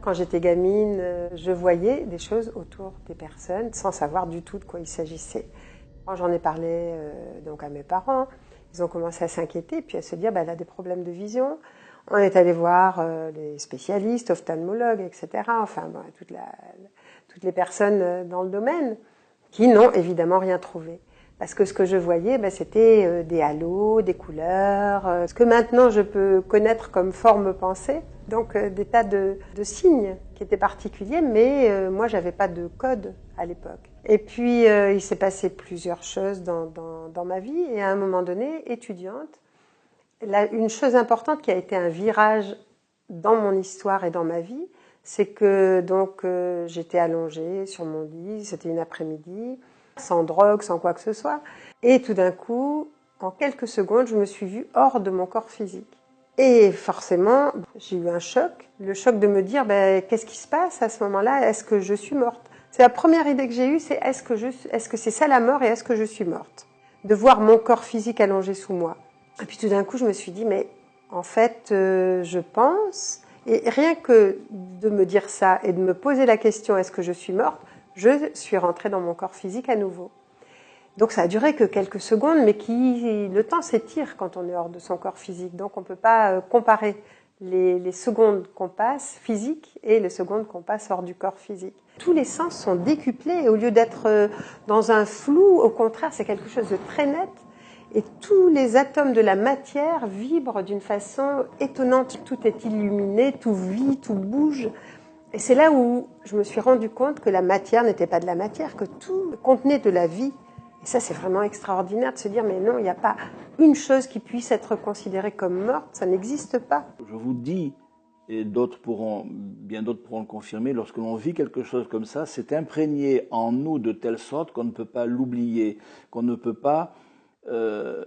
Quand j'étais gamine, je voyais des choses autour des personnes sans savoir du tout de quoi il s'agissait. Quand j'en ai parlé donc à mes parents, ils ont commencé à s'inquiéter puis à se dire elle a des problèmes de vision. On est allé voir les spécialistes, ophtalmologues, etc. Enfin, bon, toutes les personnes dans le domaine qui n'ont évidemment rien trouvé. Parce que ce que je voyais, c'était des halos, des couleurs, ce que maintenant je peux connaître comme forme pensée, donc des tas de signes qui étaient particuliers, mais moi j'avais pas de code à l'époque. Et puis il s'est passé plusieurs choses dans ma vie, et à un moment donné, étudiante, une chose importante qui a été un virage dans mon histoire et dans ma vie, c'est que donc j'étais allongée sur mon lit, c'était une après-midi, sans drogue, sans quoi que ce soit. Et tout d'un coup, en quelques secondes, je me suis vue hors de mon corps physique. Et forcément, j'ai eu un choc. Le choc de me dire, qu'est-ce qui se passe à ce moment-là? Est-ce que je suis morte? C'est la première idée que j'ai eue, c'est est-ce que c'est ça la mort et est-ce que je suis morte? De voir mon corps physique allongé sous moi. Et puis tout d'un coup, je me suis dit, mais en fait, je pense, et rien que de me dire ça et de me poser la question, est-ce que je suis morte? Je suis rentrée dans mon corps physique à nouveau. Donc ça a duré que quelques secondes, mais le temps s'étire quand on est hors de son corps physique. Donc on ne peut pas comparer les secondes qu'on passe physiques et les secondes qu'on passe hors du corps physique. Tous les sens sont décuplés et au lieu d'être dans un flou, au contraire, c'est quelque chose de très net. Et tous les atomes de la matière vibrent d'une façon étonnante. Tout est illuminé, tout vit, tout bouge. Et c'est là où je me suis rendu compte que la matière n'était pas de la matière, que tout contenait de la vie. Et ça, c'est vraiment extraordinaire de se dire, mais non, il n'y a pas une chose qui puisse être considérée comme morte, ça n'existe pas. Je vous dis, et bien d'autres pourront le confirmer, lorsque l'on vit quelque chose comme ça, c'est imprégné en nous de telle sorte qu'on ne peut pas l'oublier, qu'on ne peut pas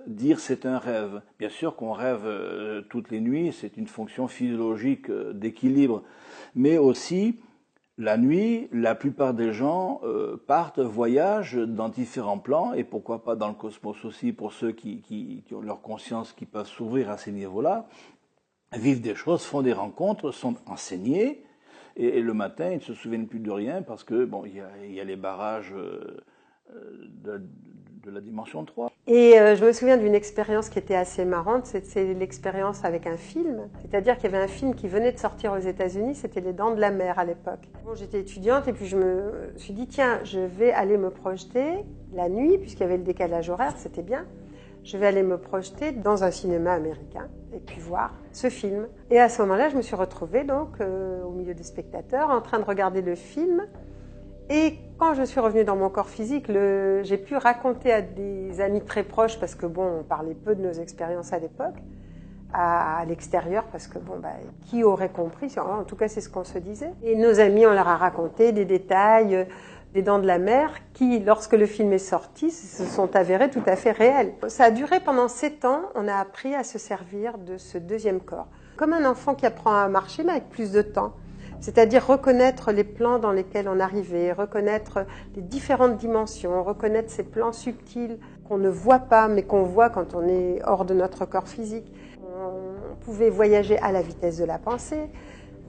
dire c'est un rêve. Bien sûr qu'on rêve toutes les nuits, c'est une fonction physiologique d'équilibre, mais aussi la nuit, la plupart des gens partent, voyagent dans différents plans, et pourquoi pas dans le cosmos aussi, pour ceux qui ont leur conscience, qui peuvent s'ouvrir à ces niveaux-là, vivent des choses, font des rencontres, sont enseignés, et le matin, ils ne se souviennent plus de rien, parce que il y a les barrages de la dimension 3. Et je me souviens d'une expérience qui était assez marrante, c'est l'expérience avec un film. C'est-à-dire qu'il y avait un film qui venait de sortir aux États-Unis, c'était Les Dents de la Mer à l'époque. Bon, j'étais étudiante et puis je me suis dit, tiens, je vais aller me projeter la nuit, puisqu'il y avait le décalage horaire, c'était bien. Je vais aller me projeter dans un cinéma américain et puis voir ce film. Et à ce moment-là, je me suis retrouvée donc au milieu des spectateurs, en train de regarder le film. Et quand je suis revenue dans mon corps physique, j'ai pu raconter à des amis très proches, parce que on parlait peu de nos expériences à l'époque, à l'extérieur, parce que qui aurait compris? En tout cas, c'est ce qu'on se disait. Et nos amis, on leur a raconté des détails des Dents de la Mer qui, lorsque le film est sorti, se sont avérés tout à fait réels. Ça a duré pendant 7 ans, on a appris à se servir de ce deuxième corps. Comme un enfant qui apprend à marcher, mais avec plus de temps. C'est-à-dire reconnaître les plans dans lesquels on arrivait, reconnaître les différentes dimensions, reconnaître ces plans subtils qu'on ne voit pas, mais qu'on voit quand on est hors de notre corps physique. On pouvait voyager à la vitesse de la pensée.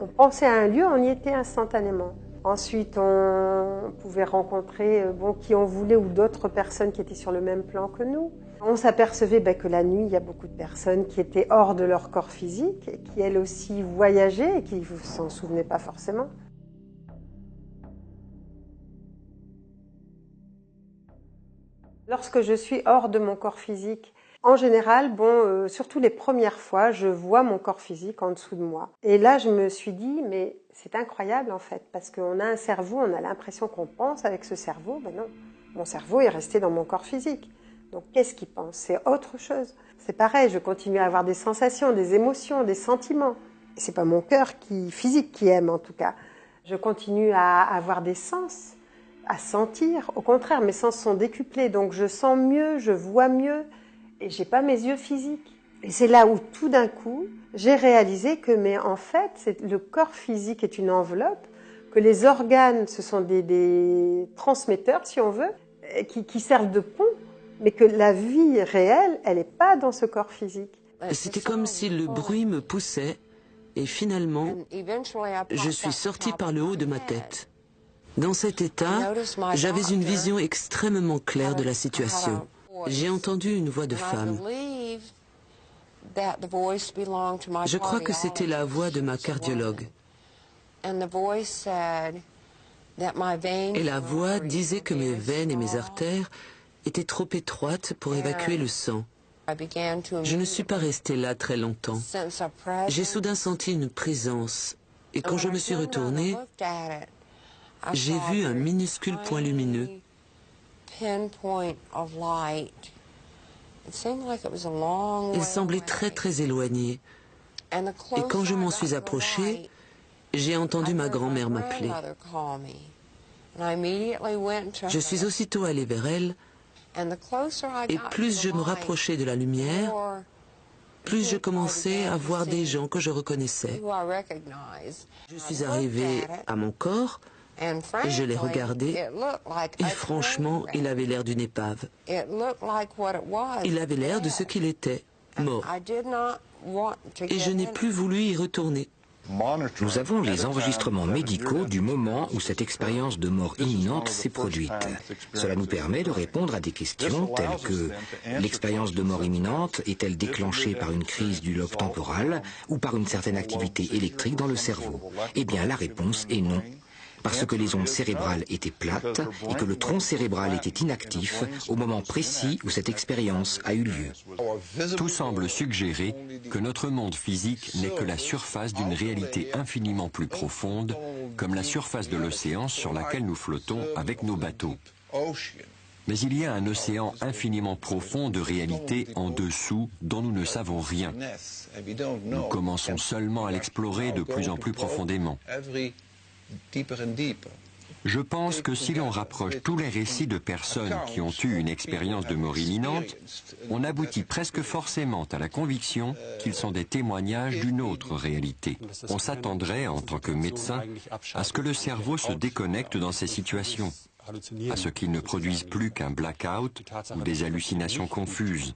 On pensait à un lieu, on y était instantanément. Ensuite, on pouvait rencontrer qui on voulait ou d'autres personnes qui étaient sur le même plan que nous. On s'apercevait que la nuit, il y a beaucoup de personnes qui étaient hors de leur corps physique, et qui elles aussi voyageaient et qui ne s'en souvenaient pas forcément. Lorsque je suis hors de mon corps physique, en général, surtout les premières fois, je vois mon corps physique en dessous de moi. Et là, je me suis dit, mais c'est incroyable en fait, parce qu'on a un cerveau, on a l'impression qu'on pense avec ce cerveau. Ben non, mon cerveau est resté dans mon corps physique. Donc qu'est-ce qu'il pense? C'est autre chose. C'est pareil, je continue à avoir des sensations, des émotions, des sentiments. Et c'est pas mon cœur physique qui aime en tout cas. Je continue à avoir des sens, à sentir. Au contraire, mes sens sont décuplés, donc je sens mieux, je vois mieux, et j'ai pas mes yeux physiques. Et c'est là où tout d'un coup, j'ai réalisé que, mais en fait, le corps physique est une enveloppe, que les organes, ce sont des transmetteurs, si on veut, qui servent de pont, mais que la vie réelle, elle n'est pas dans ce corps physique. C'était comme si le bruit me poussait Et finalement, je suis sortie par le haut de ma tête. Dans cet état, j'avais une vision extrêmement claire de la situation. J'ai entendu une voix de femme. Je crois que c'était la voix de ma cardiologue. Et la voix disait que mes veines et mes artères étaient trop étroites pour évacuer le sang. Je ne suis pas restée là très longtemps. J'ai soudain senti une présence. Et quand je me suis retournée, j'ai vu un minuscule point lumineux. Il semblait très très éloigné. Et quand je m'en suis approchée, j'ai entendu ma grand-mère m'appeler. Je suis aussitôt allée vers elle, et plus je me rapprochais de la lumière, plus je commençais à voir des gens que je reconnaissais. Je suis arrivée à mon corps, et je l'ai regardé, et franchement, il avait l'air d'une épave. Il avait l'air de ce qu'il était, mort. Et je n'ai plus voulu y retourner. Nous avons les enregistrements médicaux du moment où cette expérience de mort imminente s'est produite. Cela nous permet de répondre à des questions telles que l'expérience de mort imminente est-elle déclenchée par une crise du lobe temporal ou par une certaine activité électrique dans le cerveau? Eh bien, la réponse est non. Parce que les ondes cérébrales étaient plates et que le tronc cérébral était inactif au moment précis où cette expérience a eu lieu. Tout semble suggérer que notre monde physique n'est que la surface d'une réalité infiniment plus profonde, comme la surface de l'océan sur laquelle nous flottons avec nos bateaux. Mais il y a un océan infiniment profond de réalité en dessous dont nous ne savons rien. Nous commençons seulement à l'explorer de plus en plus profondément. Je pense que si l'on rapproche tous les récits de personnes qui ont eu une expérience de mort imminente, on aboutit presque forcément à la conviction qu'ils sont des témoignages d'une autre réalité. On s'attendrait, en tant que médecin, à ce que le cerveau se déconnecte dans ces situations, à ce qu'il ne produise plus qu'un blackout ou des hallucinations confuses.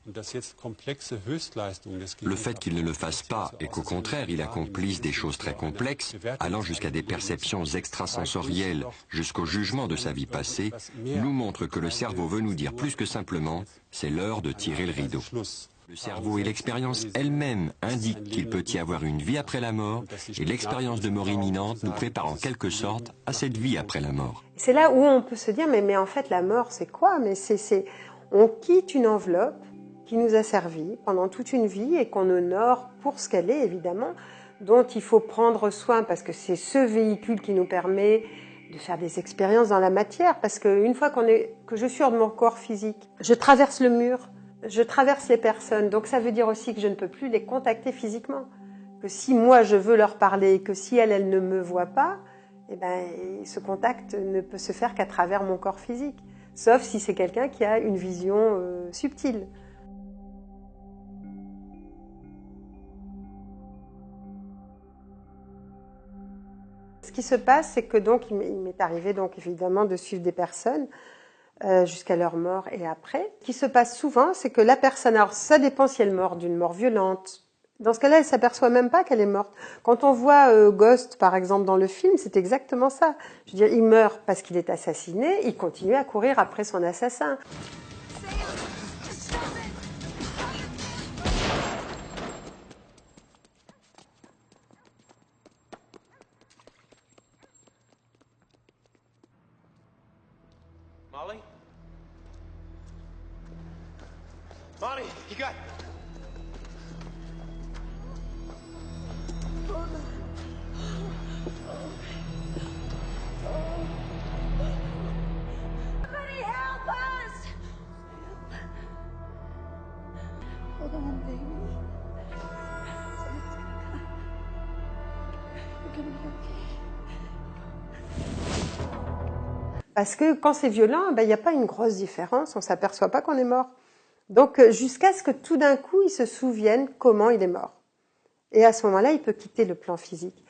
Le fait qu'il ne le fasse pas et qu'au contraire il accomplisse des choses très complexes, allant jusqu'à des perceptions extrasensorielles, jusqu'au jugement de sa vie passée, nous montre que le cerveau veut nous dire plus que simplement « c'est l'heure de tirer le rideau ». Le cerveau et l'expérience elle-même indiquent qu'il peut y avoir une vie après la mort, et l'expérience de mort imminente nous prépare en quelque sorte à cette vie après la mort. C'est là où on peut se dire, mais en fait la mort c'est quoi? On quitte une enveloppe qui nous a servi pendant toute une vie et qu'on honore pour ce qu'elle est évidemment, dont il faut prendre soin parce que c'est ce véhicule qui nous permet de faire des expériences dans la matière, parce qu'une fois que je suis hors de mon corps physique, je traverse le mur, je traverse les personnes, donc ça veut dire aussi que je ne peux plus les contacter physiquement. Que si moi je veux leur parler, que si elles ne me voient pas, eh ben, ce contact ne peut se faire qu'à travers mon corps physique. Sauf si c'est quelqu'un qui a une vision subtile. Ce qui se passe, c'est que donc il m'est arrivé donc évidemment de suivre des personnes jusqu'à leur mort et après. Ce qui se passe souvent, c'est que la personne, alors ça dépend si elle meurt d'une mort violente. Dans ce cas-là, elle s'aperçoit même pas qu'elle est morte. Quand on voit Ghost, par exemple, dans le film, c'est exactement ça. Je veux dire, il meurt parce qu'il est assassiné, il continue à courir après son assassin. Molly? Molly, you got... Somebody help us! Hold on, baby. Someone's gonna come. You're gonna be okay. Parce que quand c'est violent, il n'y a pas une grosse différence, on ne s'aperçoit pas qu'on est mort. Donc jusqu'à ce que tout d'un coup, il se souvienne comment il est mort. Et à ce moment-là, il peut quitter le plan physique.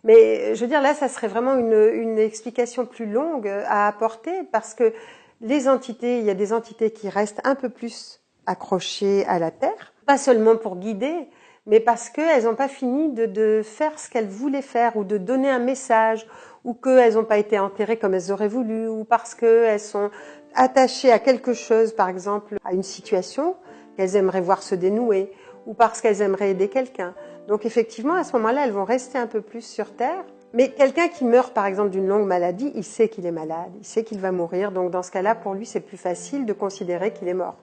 Mais je veux dire, là, ça serait vraiment une explication plus longue à apporter parce que les entités, il y a des entités qui restent un peu plus accrochées à la Terre, pas seulement pour guider, mais parce qu'elles n'ont pas fini de faire ce qu'elles voulaient faire, ou de donner un message, ou qu'elles n'ont pas été enterrées comme elles auraient voulu, ou parce qu'elles sont attachées à quelque chose, par exemple à une situation qu'elles aimeraient voir se dénouer, ou parce qu'elles aimeraient aider quelqu'un. Donc effectivement, à ce moment-là, elles vont rester un peu plus sur Terre. Mais quelqu'un qui meurt, par exemple, d'une longue maladie, il sait qu'il est malade, il sait qu'il va mourir. Donc dans ce cas-là, pour lui, c'est plus facile de considérer qu'il est mort.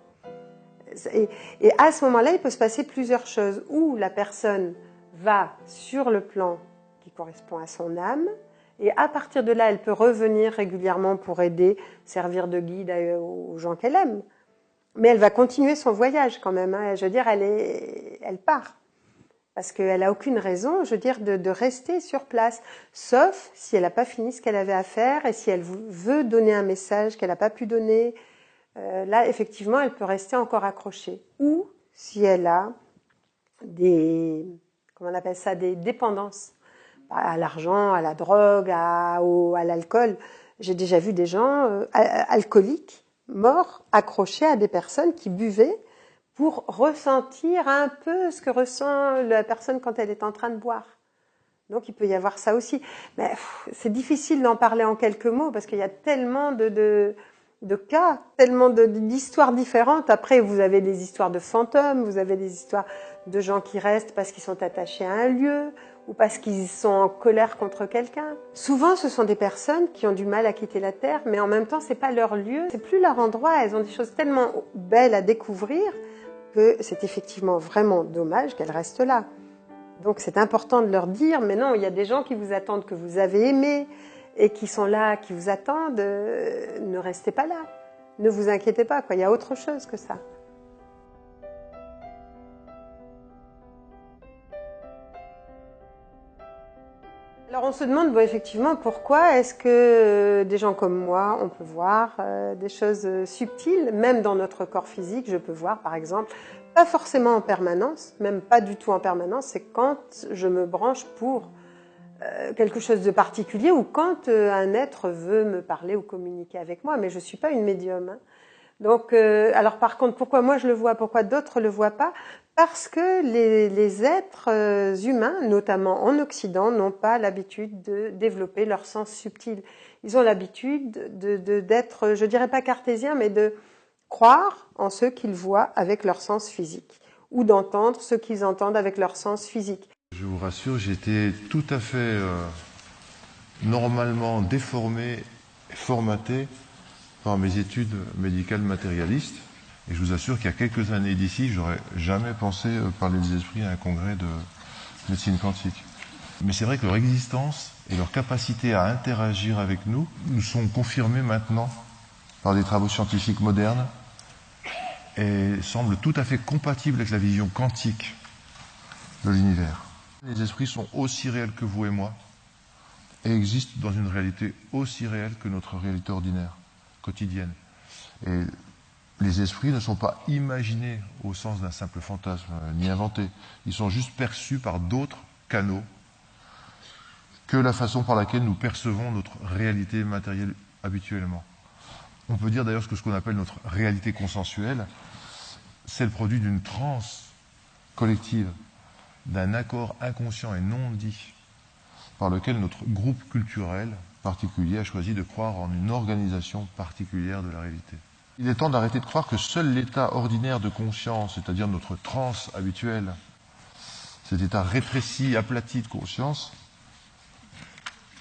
Et à ce moment-là, il peut se passer plusieurs choses. Ou la personne va sur le plan qui correspond à son âme, et à partir de là, elle peut revenir régulièrement pour aider, servir de guide aux gens qu'elle aime. Mais elle va continuer son voyage quand même. Hein. Je veux dire, elle part. Parce qu'elle n'a aucune raison, je veux dire, de rester sur place. Sauf si elle n'a pas fini ce qu'elle avait à faire et si elle veut donner un message qu'elle n'a pas pu donner. Là, effectivement, elle peut rester encore accrochée. Ou si elle a des, comment on appelle ça, des dépendances à l'argent, à la drogue, à l'alcool. J'ai déjà vu des gens alcooliques, morts, accrochés à des personnes qui buvaient pour ressentir un peu ce que ressent la personne quand elle est en train de boire. Donc il peut y avoir ça aussi. Mais c'est difficile d'en parler en quelques mots parce qu'il y a tellement de cas, tellement d'histoires différentes. Après, vous avez des histoires de fantômes, vous avez des histoires de gens qui restent parce qu'ils sont attachés à un lieu ou parce qu'ils sont en colère contre quelqu'un. Souvent, ce sont des personnes qui ont du mal à quitter la Terre, mais en même temps, c'est pas leur lieu, c'est plus leur endroit. Elles ont des choses tellement belles à découvrir que c'est effectivement vraiment dommage qu'elles restent là. Donc c'est important de leur dire, mais non, il y a des gens qui vous attendent, que vous avez aimés, et qui sont là, qui vous attendent, ne restez pas là. Ne vous inquiétez pas, quoi. Il y a autre chose que ça. Alors on se demande, bon, effectivement, pourquoi est-ce que des gens comme moi, on peut voir des choses subtiles, même dans notre corps physique, je peux voir par exemple, pas forcément en permanence, même pas du tout en permanence, c'est quand je me branche pour quelque chose de particulier ou quand un être veut me parler ou communiquer avec moi, mais je suis pas une médium. Hein. Donc, alors par contre, pourquoi moi je le vois, pourquoi d'autres le voient pas? Parce que les êtres humains, notamment en Occident, n'ont pas l'habitude de développer leur sens subtil. Ils ont l'habitude d'être, je dirais pas cartésiens, mais de croire en ce qu'ils voient avec leur sens physique, ou d'entendre ce qu'ils entendent avec leur sens physique. Je vous rassure, j'étais tout à fait normalement déformé, formaté par mes études médicales matérialistes. Et je vous assure qu'il y a quelques années d'ici, j'aurais jamais pensé parler des esprits à un congrès de médecine quantique. Mais c'est vrai que leur existence et leur capacité à interagir avec nous sont confirmées maintenant par des travaux scientifiques modernes et semblent tout à fait compatibles avec la vision quantique de l'univers. Les esprits sont aussi réels que vous et moi et existent dans une réalité aussi réelle que notre réalité ordinaire, quotidienne. Et les esprits ne sont pas imaginés au sens d'un simple fantasme, ni inventés. Ils sont juste perçus par d'autres canaux que la façon par laquelle nous percevons notre réalité matérielle habituellement. On peut dire d'ailleurs que ce qu'on appelle notre réalité consensuelle, c'est le produit d'une transe collective, d'un accord inconscient et non dit, par lequel notre groupe culturel particulier a choisi de croire en une organisation particulière de la réalité. Il est temps d'arrêter de croire que seul l'état ordinaire de conscience, c'est-à-dire notre transe habituelle, cet état rétréci, aplati de conscience,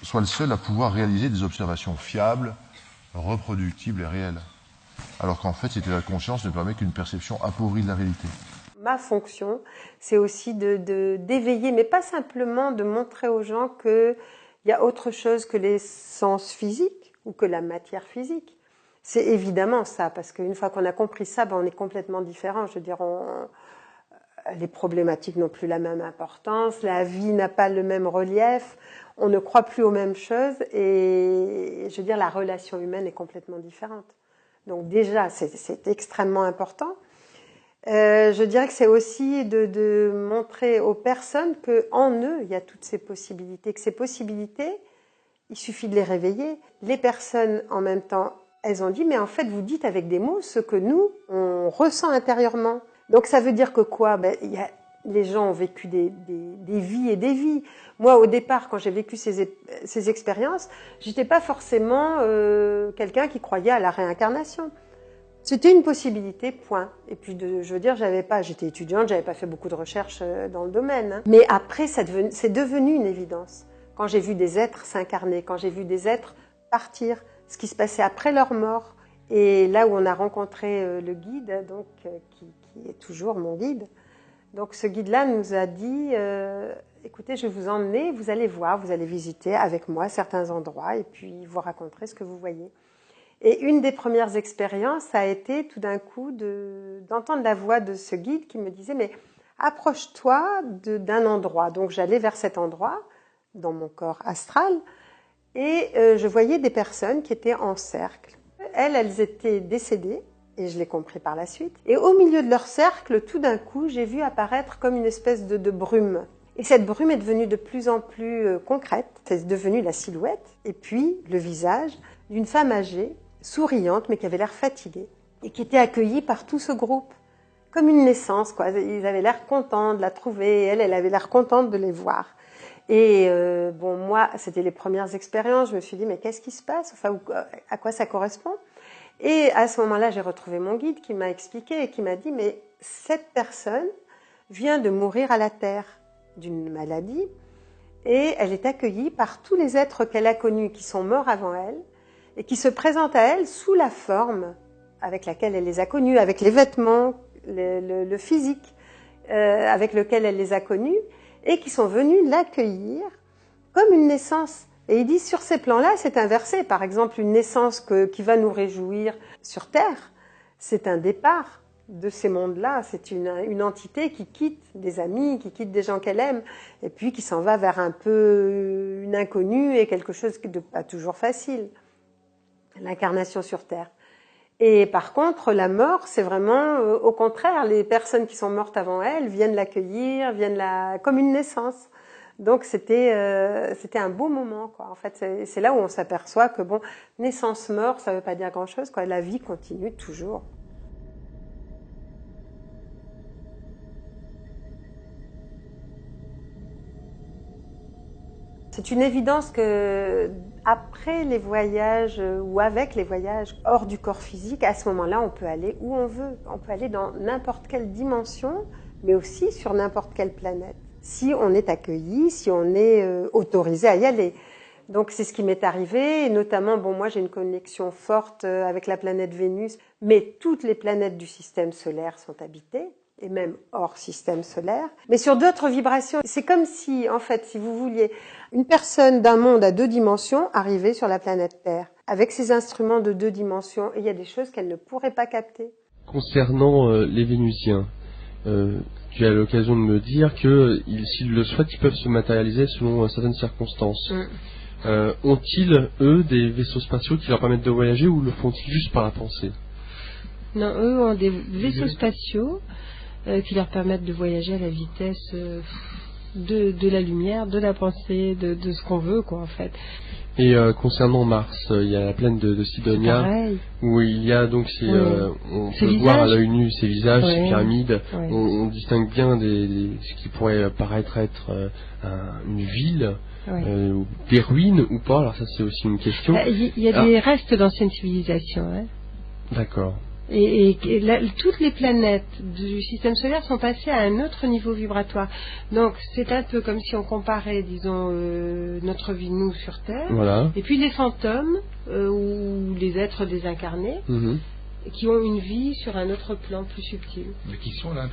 soit le seul à pouvoir réaliser des observations fiables, reproductibles et réelles. Alors qu'en fait, cet état de conscience ne permet qu'une perception appauvrie de la réalité. Ma fonction, c'est aussi d'éveiller, mais pas simplement de montrer aux gens qu'il y a autre chose que les sens physiques ou que la matière physique. C'est évidemment ça, parce qu'une fois qu'on a compris ça, on est complètement différent. Je veux dire, les problématiques n'ont plus la même importance, la vie n'a pas le même relief, on ne croit plus aux mêmes choses et je veux dire, la relation humaine est complètement différente. Donc déjà, c'est extrêmement important. Je dirais que c'est aussi de montrer aux personnes qu'en eux, il y a toutes ces possibilités, que ces possibilités, il suffit de les réveiller. Les personnes, en même temps, elles ont dit, mais en fait, vous dites avec des mots ce que nous, on ressent intérieurement. Donc ça veut dire que quoi? Il y a les gens ont vécu des vies et des vies. Moi, au départ, quand j'ai vécu ces expériences, j'étais pas forcément quelqu'un qui croyait à la réincarnation. C'était une possibilité, point. Et puis, je veux dire, j'étais étudiante, j'avais pas fait beaucoup de recherches dans le domaine. Hein. Mais après, c'est devenu une évidence. Quand j'ai vu des êtres s'incarner, quand j'ai vu des êtres partir, ce qui se passait après leur mort, et là où on a rencontré le guide, donc qui est toujours mon guide. Donc ce guide-là nous a dit, écoutez, je vais vous emmener, vous allez voir, vous allez visiter avec moi certains endroits, et puis vous raconterez ce que vous voyez. Et une des premières expériences, ça a été tout d'un coup d'entendre la voix de ce guide qui me disait, mais approche-toi d'un endroit. Donc j'allais vers cet endroit, dans mon corps astral, et je voyais des personnes qui étaient en cercle. Elles étaient décédées, et je l'ai compris par la suite. Et au milieu de leur cercle, tout d'un coup, j'ai vu apparaître comme une espèce de brume. Et cette brume est devenue de plus en plus concrète, c'est devenu la silhouette, et puis le visage d'une femme âgée, souriante, mais qui avait l'air fatiguée, et qui était accueillie par tout ce groupe, comme une naissance, quoi. Ils avaient l'air contents de la trouver, et elle avait l'air contente de les voir. Et bon, moi, c'était les premières expériences, je me suis dit, mais qu'est-ce qui se passe? Enfin, à quoi ça correspond? Et à ce moment-là, j'ai retrouvé mon guide qui m'a expliqué et qui m'a dit, mais cette personne vient de mourir à la Terre d'une maladie, et elle est accueillie par tous les êtres qu'elle a connus qui sont morts avant elle, et qui se présentent à elle sous la forme avec laquelle elle les a connus, avec les vêtements, le physique avec lequel elle les a connus, et qui sont venus l'accueillir comme une naissance. Et il dit, sur ces plans-là, c'est inversé. Par exemple, une naissance qui va nous réjouir sur Terre, c'est un départ de ces mondes-là. C'est une entité qui quitte des amis, qui quitte des gens qu'elle aime, et puis qui s'en va vers un peu une inconnue et quelque chose de pas toujours facile. L'incarnation sur Terre. Et par contre, la mort, c'est vraiment au contraire. Les personnes qui sont mortes avant elle viennent l'accueillir, comme une naissance. Donc c'était un beau moment, quoi. En fait, c'est là où on s'aperçoit que bon, naissance-mort, ça veut pas dire grand-chose, quoi. La vie continue toujours. C'est une évidence que après les voyages ou avec les voyages hors du corps physique, à ce moment-là, on peut aller où on veut. On peut aller dans n'importe quelle dimension, mais aussi sur n'importe quelle planète. Si on est accueilli, si on est autorisé à y aller. Donc c'est ce qui m'est arrivé, et notamment, bon, moi j'ai une connexion forte avec la planète Vénus, mais toutes les planètes du système solaire sont habitées, et même hors système solaire. Mais sur d'autres vibrations, c'est comme si, en fait, si vous vouliez, une personne d'un monde à 2 dimensions arrivait sur la planète Terre, avec ses instruments de 2 dimensions, et il y a des choses qu'elle ne pourrait pas capter. Concernant les Vénusiens, tu as l'occasion de me dire que, s'ils le souhaitent, ils peuvent se matérialiser selon certaines circonstances. Ont-ils, eux, des vaisseaux spatiaux qui leur permettent de voyager, ou le font-ils juste par la pensée? Non, eux ont des vaisseaux spatiaux qui leur permettent de voyager à la vitesse de la lumière, de la pensée, de ce qu'on veut, quoi, en fait. Et concernant Mars, il y a la plaine de Sidonia, où il y a donc on peut voir à l'œil nu ces visages, ces pyramides. On distingue bien ce qui pourrait paraître être une ville, des ruines ou pas. Alors ça, c'est aussi une question. Il y a des restes d'anciennes civilisations. Hein. D'accord. Et là, toutes les planètes du système solaire sont passées à un autre niveau vibratoire. Donc c'est un peu comme si on comparait, disons, notre vie, nous, sur Terre, et puis les fantômes, ou les êtres désincarnés, qui ont une vie sur un autre plan plus subtil. Mais qui sont là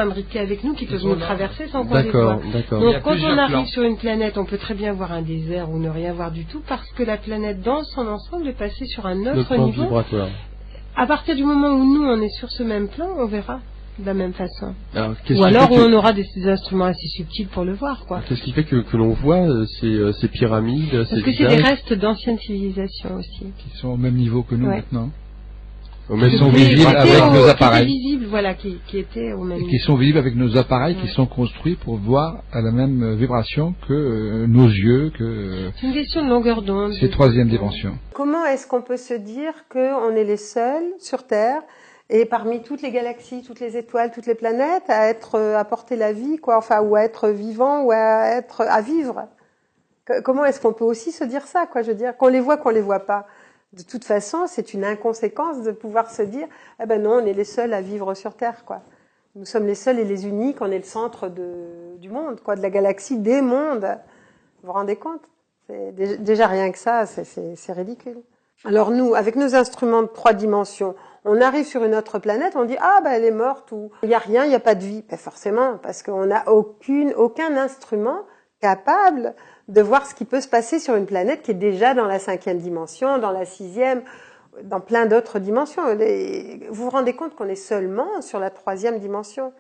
imbriqués avec nous, qui peuvent nous traverser sans qu'on les voit. Donc quand on arrive sur une planète, on peut très bien voir un désert ou ne rien voir du tout, parce que la planète dans son ensemble est passée sur un autre niveau. Vibratoire. À partir du moment où nous, on est sur ce même plan, on verra de la même façon. Ou alors on aura des instruments assez subtils pour le voir, quoi. Qu'est-ce qui fait que l'on voit ces pyramides, Parce que c'est des restes d'anciennes civilisations aussi. Qui sont au même niveau que nous maintenant. Qui sont visibles avec nos appareils. Qui étaient au même niveau. Qui sont visibles avec nos appareils, qui sont construits pour voir à la même vibration que nos yeux, c'est une question de longueur d'onde. C'est 3e dimension. Comment est-ce qu'on peut se dire qu'on est les seuls sur Terre Et parmi toutes les galaxies, toutes les étoiles, toutes les planètes, à porter la vie, quoi, enfin, ou à être vivant, ou à vivre. Comment est-ce qu'on peut aussi se dire ça, quoi, je veux dire, qu'on les voit pas. De toute façon, c'est une inconséquence de pouvoir se dire, eh ben non, on est les seuls à vivre sur Terre, quoi. Nous sommes les seuls et les uniques, on est le centre du monde, quoi, de la galaxie, des mondes. Vous vous rendez compte? C'est déjà rien que ça, c'est ridicule. Alors nous, avec nos instruments de 3 dimensions, on arrive sur une autre planète, on dit « Ah, ben elle est morte » ou « Il n'y a rien, il n'y a pas de vie ». Ben forcément, parce qu'on n'a aucun instrument capable de voir ce qui peut se passer sur une planète qui est déjà dans la 5e dimension, dans la 6e, dans plein d'autres dimensions. Vous vous rendez compte qu'on est seulement sur la 3e dimension.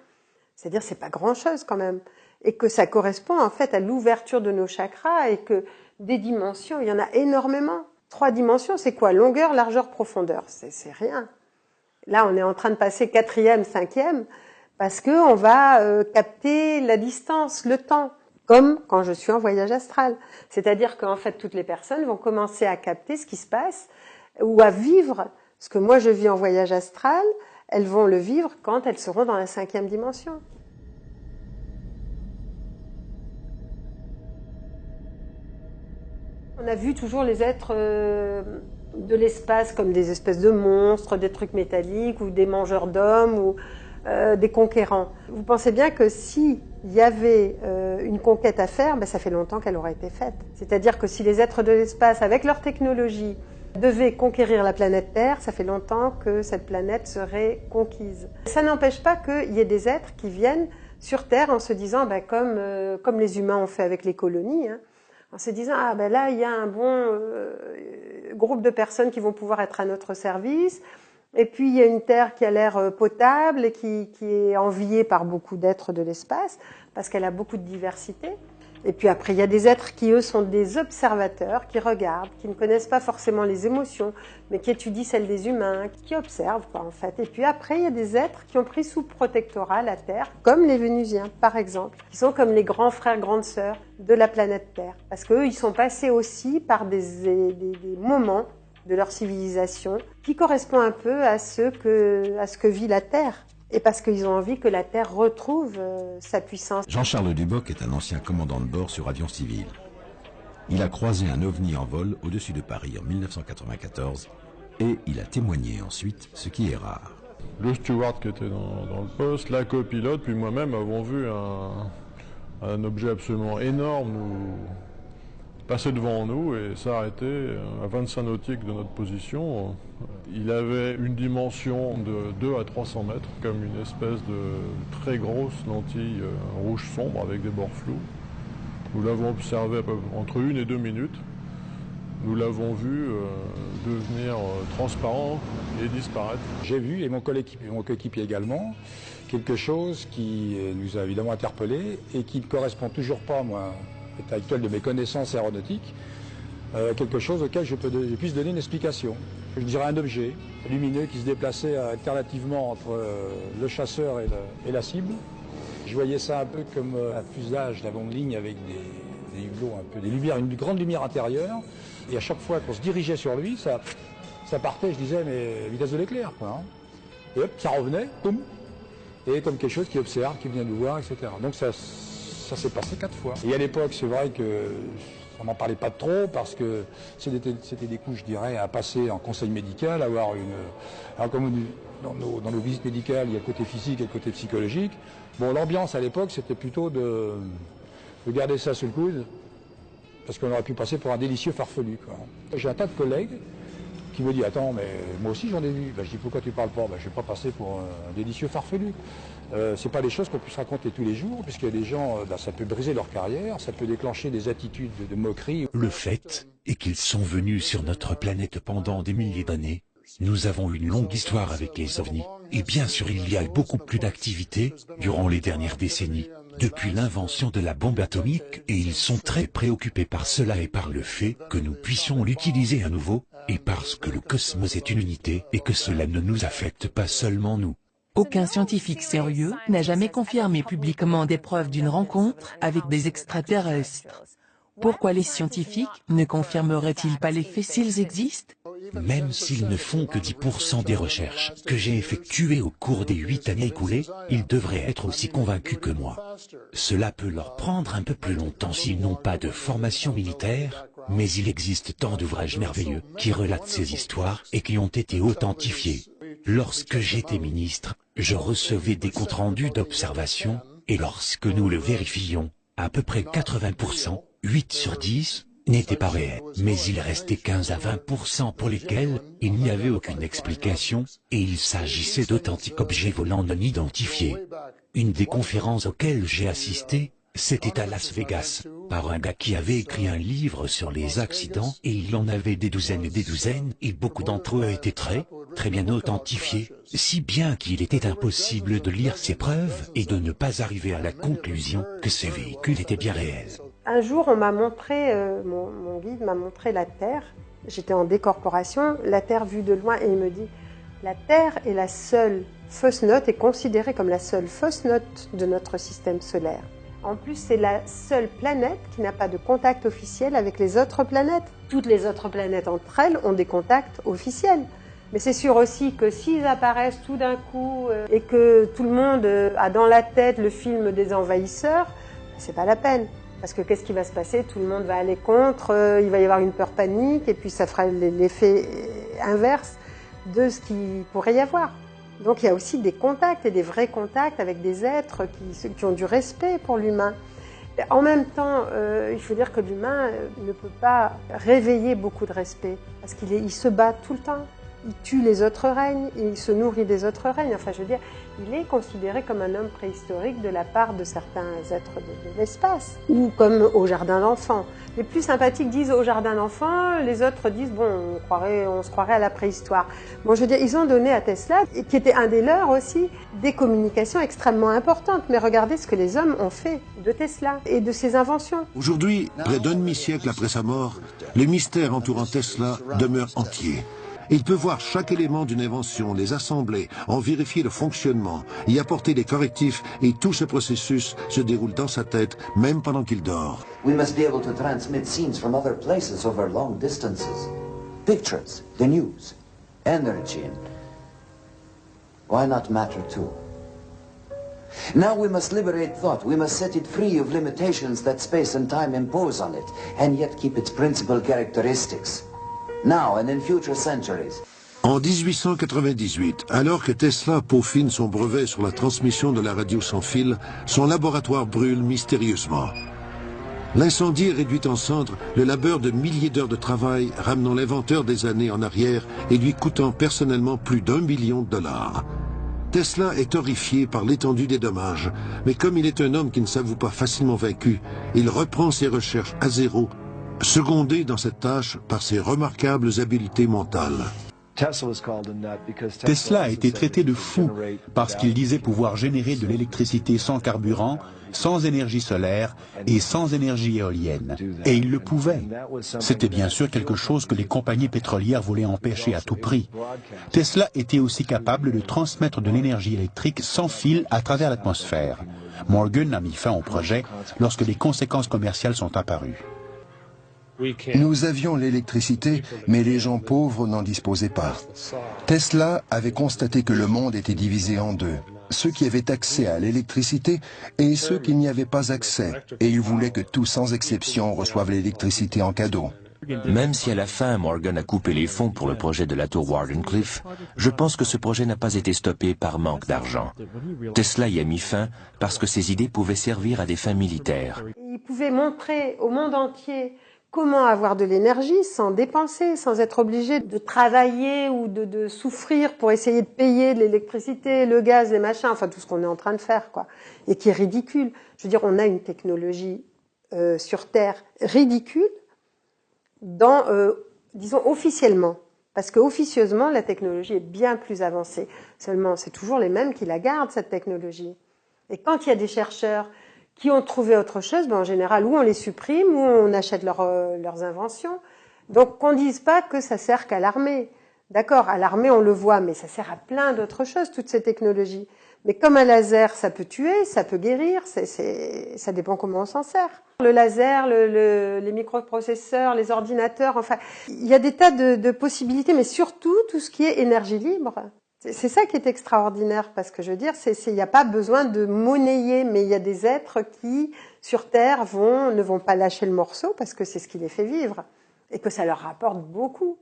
C'est-à-dire c'est pas grand-chose quand même. Et que ça correspond en fait à l'ouverture de nos chakras et que des dimensions, il y en a énormément. 3 dimensions, c'est quoi? Longueur, largeur, profondeur. C'est rien. Là, on est en train de passer 4e, 5e, parce que on va capter la distance, le temps, comme quand je suis en voyage astral. C'est-à-dire qu'en fait, toutes les personnes vont commencer à capter ce qui se passe ou à vivre ce que moi je vis en voyage astral. Elles vont le vivre quand elles seront dans la 5e dimension. On a vu toujours les êtres de l'espace comme des espèces de monstres, des trucs métalliques ou des mangeurs d'hommes ou des conquérants. Vous pensez bien que s'il y avait une conquête à faire, ben ça fait longtemps qu'elle aurait été faite. C'est-à-dire que si les êtres de l'espace, avec leur technologie, devaient conquérir la planète Terre, ça fait longtemps que cette planète serait conquise. Ça n'empêche pas qu'il y ait des êtres qui viennent sur Terre en se disant, ben comme les humains ont fait avec les colonies, hein, en se disant, ah ben là, il y a un bon groupe de personnes qui vont pouvoir être à notre service, et puis il y a une Terre qui a l'air potable et qui est enviée par beaucoup d'êtres de l'espace, parce qu'elle a beaucoup de diversité. Et puis après, il y a des êtres qui, eux, sont des observateurs, qui regardent, qui ne connaissent pas forcément les émotions, mais qui étudient celles des humains, qui observent, quoi, en fait. Et puis après, il y a des êtres qui ont pris sous protectorat la Terre, comme les Vénusiens, par exemple, qui sont comme les grands frères, grandes sœurs de la planète Terre. Parce qu'eux, ils sont passés aussi par des moments de leur civilisation qui correspondent un peu à ce que vit la Terre. Et parce qu'ils ont envie que la Terre retrouve sa puissance. Jean-Charles Duboc est un ancien commandant de bord sur avion civil. Il a croisé un ovni en vol au-dessus de Paris en 1994 et il a témoigné ensuite, ce qui est rare. Le steward qui était dans le poste, la copilote, puis moi-même avons vu un objet absolument énorme passer devant nous et s'arrêter à 25 nautiques de notre position. Il avait une dimension de 2 à 300 mètres, comme une espèce de très grosse lentille rouge sombre avec des bords flous. Nous l'avons observé à peu près entre 1 et 2 minutes. Nous l'avons vu devenir transparent et disparaître. J'ai vu, et mon coéquipier également, quelque chose qui nous a évidemment interpellés et qui ne correspond toujours pas, moi, à l'état actuel de mes connaissances aéronautiques, quelque chose auquel je puisse donner une explication. Je dirais un objet lumineux qui se déplaçait alternativement entre le chasseur et la cible. Je voyais ça un peu comme un fuselage d'avant de ligne avec des hublots, un peu des lumières, une grande lumière intérieure. Et à chaque fois qu'on se dirigeait sur lui, ça partait, je disais, mais vitesse de l'éclair, quoi. Hein. Et hop, ça revenait, boum, et comme quelque chose qui observe, qui vient nous voir, etc. Donc ça s'est passé 4 fois. Et à l'époque, c'est vrai que on n'en parlait pas trop parce que c'était des coups, je dirais, à passer en conseil médical, avoir une... Alors comme dans nos visites médicales, il y a le côté physique et le côté psychologique. Bon, l'ambiance à l'époque, c'était plutôt de garder ça sous le coude, parce qu'on aurait pu passer pour un délicieux farfelu, quoi. J'ai un tas de collègues qui me disent, attends, mais moi aussi j'en ai vu. Ben, je dis, pourquoi tu parles pas? Ben, je ne vais pas passer pour un délicieux farfelu. C'est pas des choses qu'on puisse raconter tous les jours, puisqu'il y a des gens, ça peut briser leur carrière, ça peut déclencher des attitudes de moquerie. Le fait est qu'ils sont venus sur notre planète pendant des milliers d'années. Nous avons une longue histoire avec les ovnis. Et bien sûr, il y a eu beaucoup plus d'activités durant les dernières décennies, depuis l'invention de la bombe atomique, et ils sont très préoccupés par cela et par le fait que nous puissions l'utiliser à nouveau, et parce que le cosmos est une unité et que cela ne nous affecte pas seulement nous. Aucun scientifique sérieux n'a jamais confirmé publiquement des preuves d'une rencontre avec des extraterrestres. Pourquoi les scientifiques ne confirmeraient-ils pas les faits s'ils existent? Même s'ils ne font que 10% des recherches que j'ai effectuées au cours des 8 années écoulées, ils devraient être aussi convaincus que moi. Cela peut leur prendre un peu plus longtemps s'ils n'ont pas de formation militaire, mais il existe tant d'ouvrages merveilleux qui relatent ces histoires et qui ont été authentifiés. Lorsque j'étais ministre, je recevais des comptes rendus d'observation, et lorsque nous le vérifions, à peu près 80%, 8 sur 10, n'étaient pas réels. Mais il restait 15 à 20% pour lesquels il n'y avait aucune explication, et il s'agissait d'authentiques objets volants non identifiés. Une des conférences auxquelles j'ai assisté, c'était à Las Vegas, par un gars qui avait écrit un livre sur les accidents, et il en avait des douzaines et des douzaines, et beaucoup d'entre eux étaient très bien authentifiés, si bien qu'il était impossible de lire ces preuves et de ne pas arriver à la conclusion que ces véhicules étaient bien réels. Un jour, on m'a montré, mon guide m'a montré la Terre. J'étais en décorporation, la Terre vue de loin, et il me dit « La Terre est la seule fausse note, est considérée comme la seule fausse note de notre système solaire. En plus, c'est la seule planète qui n'a pas de contact officiel avec les autres planètes. Toutes les autres planètes entre elles ont des contacts officiels. Mais c'est sûr aussi que s'ils apparaissent tout d'un coup et que tout le monde a dans la tête le film des envahisseurs, c'est pas la peine. Parce que qu'est-ce qui va se passer? Tout le monde va aller contre, il va y avoir une peur panique, et puis ça fera l'effet inverse de ce qu'il pourrait y avoir. Donc il y a aussi des contacts, et des vrais contacts avec des êtres qui ont du respect pour l'humain. En même temps, il faut dire que l'humain ne peut pas réveiller beaucoup de respect, parce qu'il se bat tout le temps. Il tue les autres règnes, il se nourrit des autres règnes. Enfin, je veux dire, il est considéré comme un homme préhistorique de la part de certains êtres de l'espace, ou comme au jardin d'enfants. Les plus sympathiques disent au jardin d'enfants, les autres disent, bon, on se croirait à la préhistoire. Bon, je veux dire, ils ont donné à Tesla, qui était un des leurs aussi, des communications extrêmement importantes. Mais regardez ce que les hommes ont fait de Tesla et de ses inventions. Aujourd'hui, près d'un demi-siècle après sa mort, les mystères entourant Tesla demeurent entiers. Il peut voir chaque élément d'une invention, les assembler, en vérifier le fonctionnement, y apporter des correctifs, et tout ce processus se déroule dans sa tête, même pendant qu'il dort. We must be able to transmit scenes from other places over long distances. Pictures, the news, energy, and why not matter too? Now we must liberate thought. We must set it free of limitations that space and time impose on it, and yet keep its principal characteristics. Now and in future centuries. En 1898, alors que Tesla peaufine son brevet sur la transmission de la radio sans fil, son laboratoire brûle mystérieusement. L'incendie réduit en cendres le labeur de milliers d'heures de travail, ramenant l'inventeur des années en arrière et lui coûtant personnellement plus d'1 million de dollars. Tesla est horrifié par l'étendue des dommages, mais comme il est un homme qui ne s'avoue pas facilement vaincu, il reprend ses recherches à zéro, secondé dans cette tâche par ses remarquables habiletés mentales. Tesla a été traité de fou parce qu'il disait pouvoir générer de l'électricité sans carburant, sans énergie solaire et sans énergie éolienne. Et il le pouvait. C'était bien sûr quelque chose que les compagnies pétrolières voulaient empêcher à tout prix. Tesla était aussi capable de transmettre de l'énergie électrique sans fil à travers l'atmosphère. Morgan a mis fin au projet lorsque les conséquences commerciales sont apparues. Nous avions l'électricité, mais les gens pauvres n'en disposaient pas. Tesla avait constaté que le monde était divisé en deux, ceux qui avaient accès à l'électricité et ceux qui n'y avaient pas accès, et il voulait que tous sans exception reçoivent l'électricité en cadeau. Même si à la fin Morgan a coupé les fonds pour le projet de la tour Wardenclyffe, je pense que ce projet n'a pas été stoppé par manque d'argent. Tesla y a mis fin parce que ses idées pouvaient servir à des fins militaires. Il pouvait montrer au monde entier comment avoir de l'énergie sans dépenser, sans être obligé de travailler ou de souffrir pour essayer de payer de l'électricité, le gaz, les machins, enfin tout ce qu'on est en train de faire, quoi, et qui est ridicule. Je veux dire, on a une technologie sur Terre ridicule, disons officiellement, parce que officieusement la technologie est bien plus avancée. Seulement, c'est toujours les mêmes qui la gardent, cette technologie. Et quand il y a des chercheurs qui ont trouvé autre chose, en général, ou on les supprime, ou on achète leurs inventions. Donc, qu'on ne dise pas que ça sert qu'à l'armée. D'accord, à l'armée, on le voit, mais ça sert à plein d'autres choses, toutes ces technologies. Mais comme un laser, ça peut tuer, ça peut guérir, ça dépend comment on s'en sert. Le laser, les microprocesseurs, les ordinateurs, enfin, il y a des tas de possibilités, mais surtout tout ce qui est énergie libre. C'est ça qui est extraordinaire, parce que je veux dire, il n'y a pas besoin de monnayer, mais il y a des êtres qui, sur Terre, ne vont pas lâcher le morceau, parce que c'est ce qui les fait vivre, et que ça leur rapporte beaucoup.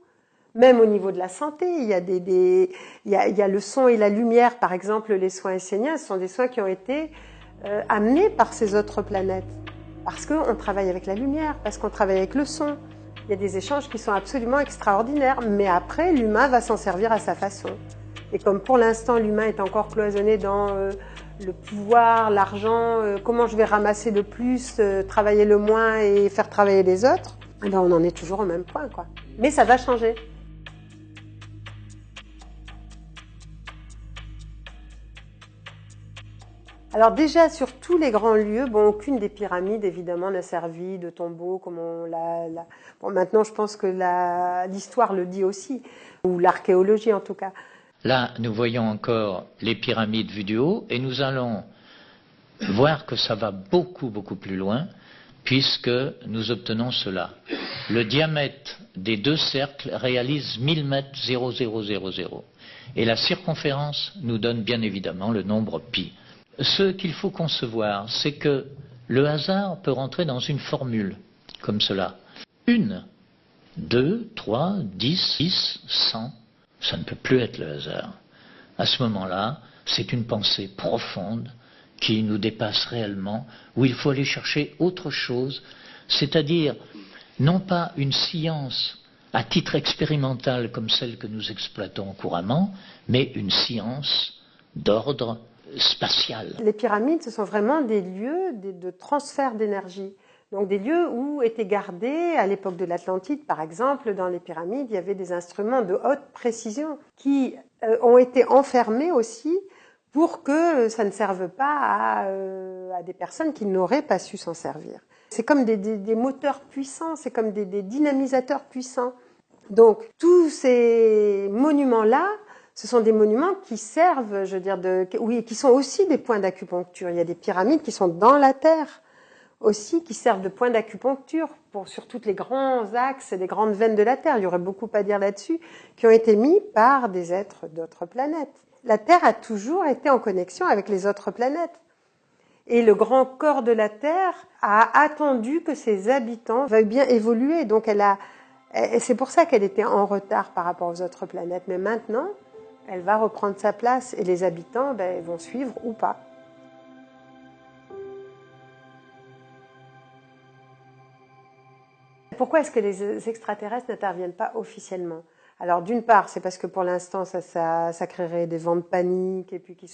Même au niveau de la santé, il y a le son et la lumière, par exemple, les soins esséniens, ce sont des soins qui ont été amenés par ces autres planètes. Parce qu'on travaille avec la lumière, parce qu'on travaille avec le son. Il y a des échanges qui sont absolument extraordinaires, mais après, l'humain va s'en servir à sa façon. Et comme pour l'instant, l'humain est encore cloisonné dans le pouvoir, l'argent, comment je vais ramasser le plus, travailler le moins et faire travailler les autres, eh ben on en est toujours au même point, quoi. Mais ça va changer. Alors déjà, sur tous les grands lieux, bon, aucune des pyramides, évidemment, n'a servi de tombeau, comme on l'a... Bon, maintenant, je pense que l'histoire le dit aussi, ou l'archéologie en tout cas. Là, nous voyons encore les pyramides vues du haut, et nous allons voir que ça va beaucoup, beaucoup plus loin, puisque nous obtenons cela. Le diamètre des deux cercles réalise 1000 mètres 0,000. Et la circonférence nous donne bien évidemment le nombre pi. Ce qu'il faut concevoir, c'est que le hasard peut rentrer dans une formule, comme cela. 1, 2, 3, 10, 6, 100, ça ne peut plus être le hasard. À ce moment-là, c'est une pensée profonde qui nous dépasse réellement, où il faut aller chercher autre chose, c'est-à-dire non pas une science à titre expérimental comme celle que nous exploitons couramment, mais une science d'ordre spatial. Les pyramides, ce sont vraiment des lieux de transfert d'énergie. Donc des lieux où étaient gardés, à l'époque de l'Atlantide par exemple, dans les pyramides, il y avait des instruments de haute précision qui ont été enfermés aussi pour que ça ne serve pas à des personnes qui n'auraient pas su s'en servir. C'est comme des moteurs puissants, c'est comme des dynamisateurs puissants. Donc tous ces monuments-là, ce sont des monuments qui servent, je veux dire, qui sont aussi des points d'acupuncture. Il y a des pyramides qui sont dans la terre aussi, qui servent de points d'acupuncture sur tous les grands axes et les grandes veines de la Terre. Il y aurait beaucoup à dire là-dessus, qui ont été mis par des êtres d'autres planètes. La Terre a toujours été en connexion avec les autres planètes. Et le grand corps de la Terre a attendu que ses habitants veuillent bien évoluer. Donc c'est pour ça qu'elle était en retard par rapport aux autres planètes. Mais maintenant, elle va reprendre sa place et les habitants vont suivre ou pas. Pourquoi est-ce que les extraterrestres n'interviennent pas officiellement ? Alors d'une part, c'est parce que pour l'instant, ça créerait des vents de panique et puis qui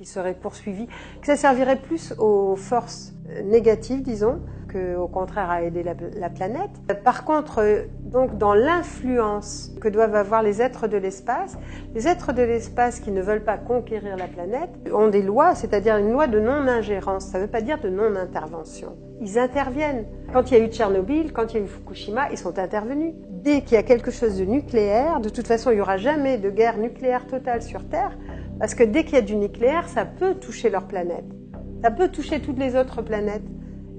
seraient poursuivis, que ça servirait plus aux forces négatives, disons, qu'au contraire à aider la planète. Par contre, donc dans l'influence que doivent avoir les êtres de l'espace qui ne veulent pas conquérir la planète ont des lois, c'est-à-dire une loi de non-ingérence. Ça ne veut pas dire de non-intervention. Ils interviennent. Quand il y a eu Tchernobyl, quand il y a eu Fukushima, ils sont intervenus. Dès qu'il y a quelque chose de nucléaire, de toute façon, il n'y aura jamais de guerre nucléaire totale sur Terre, parce que dès qu'il y a du nucléaire, ça peut toucher leur planète. Ça peut toucher toutes les autres planètes.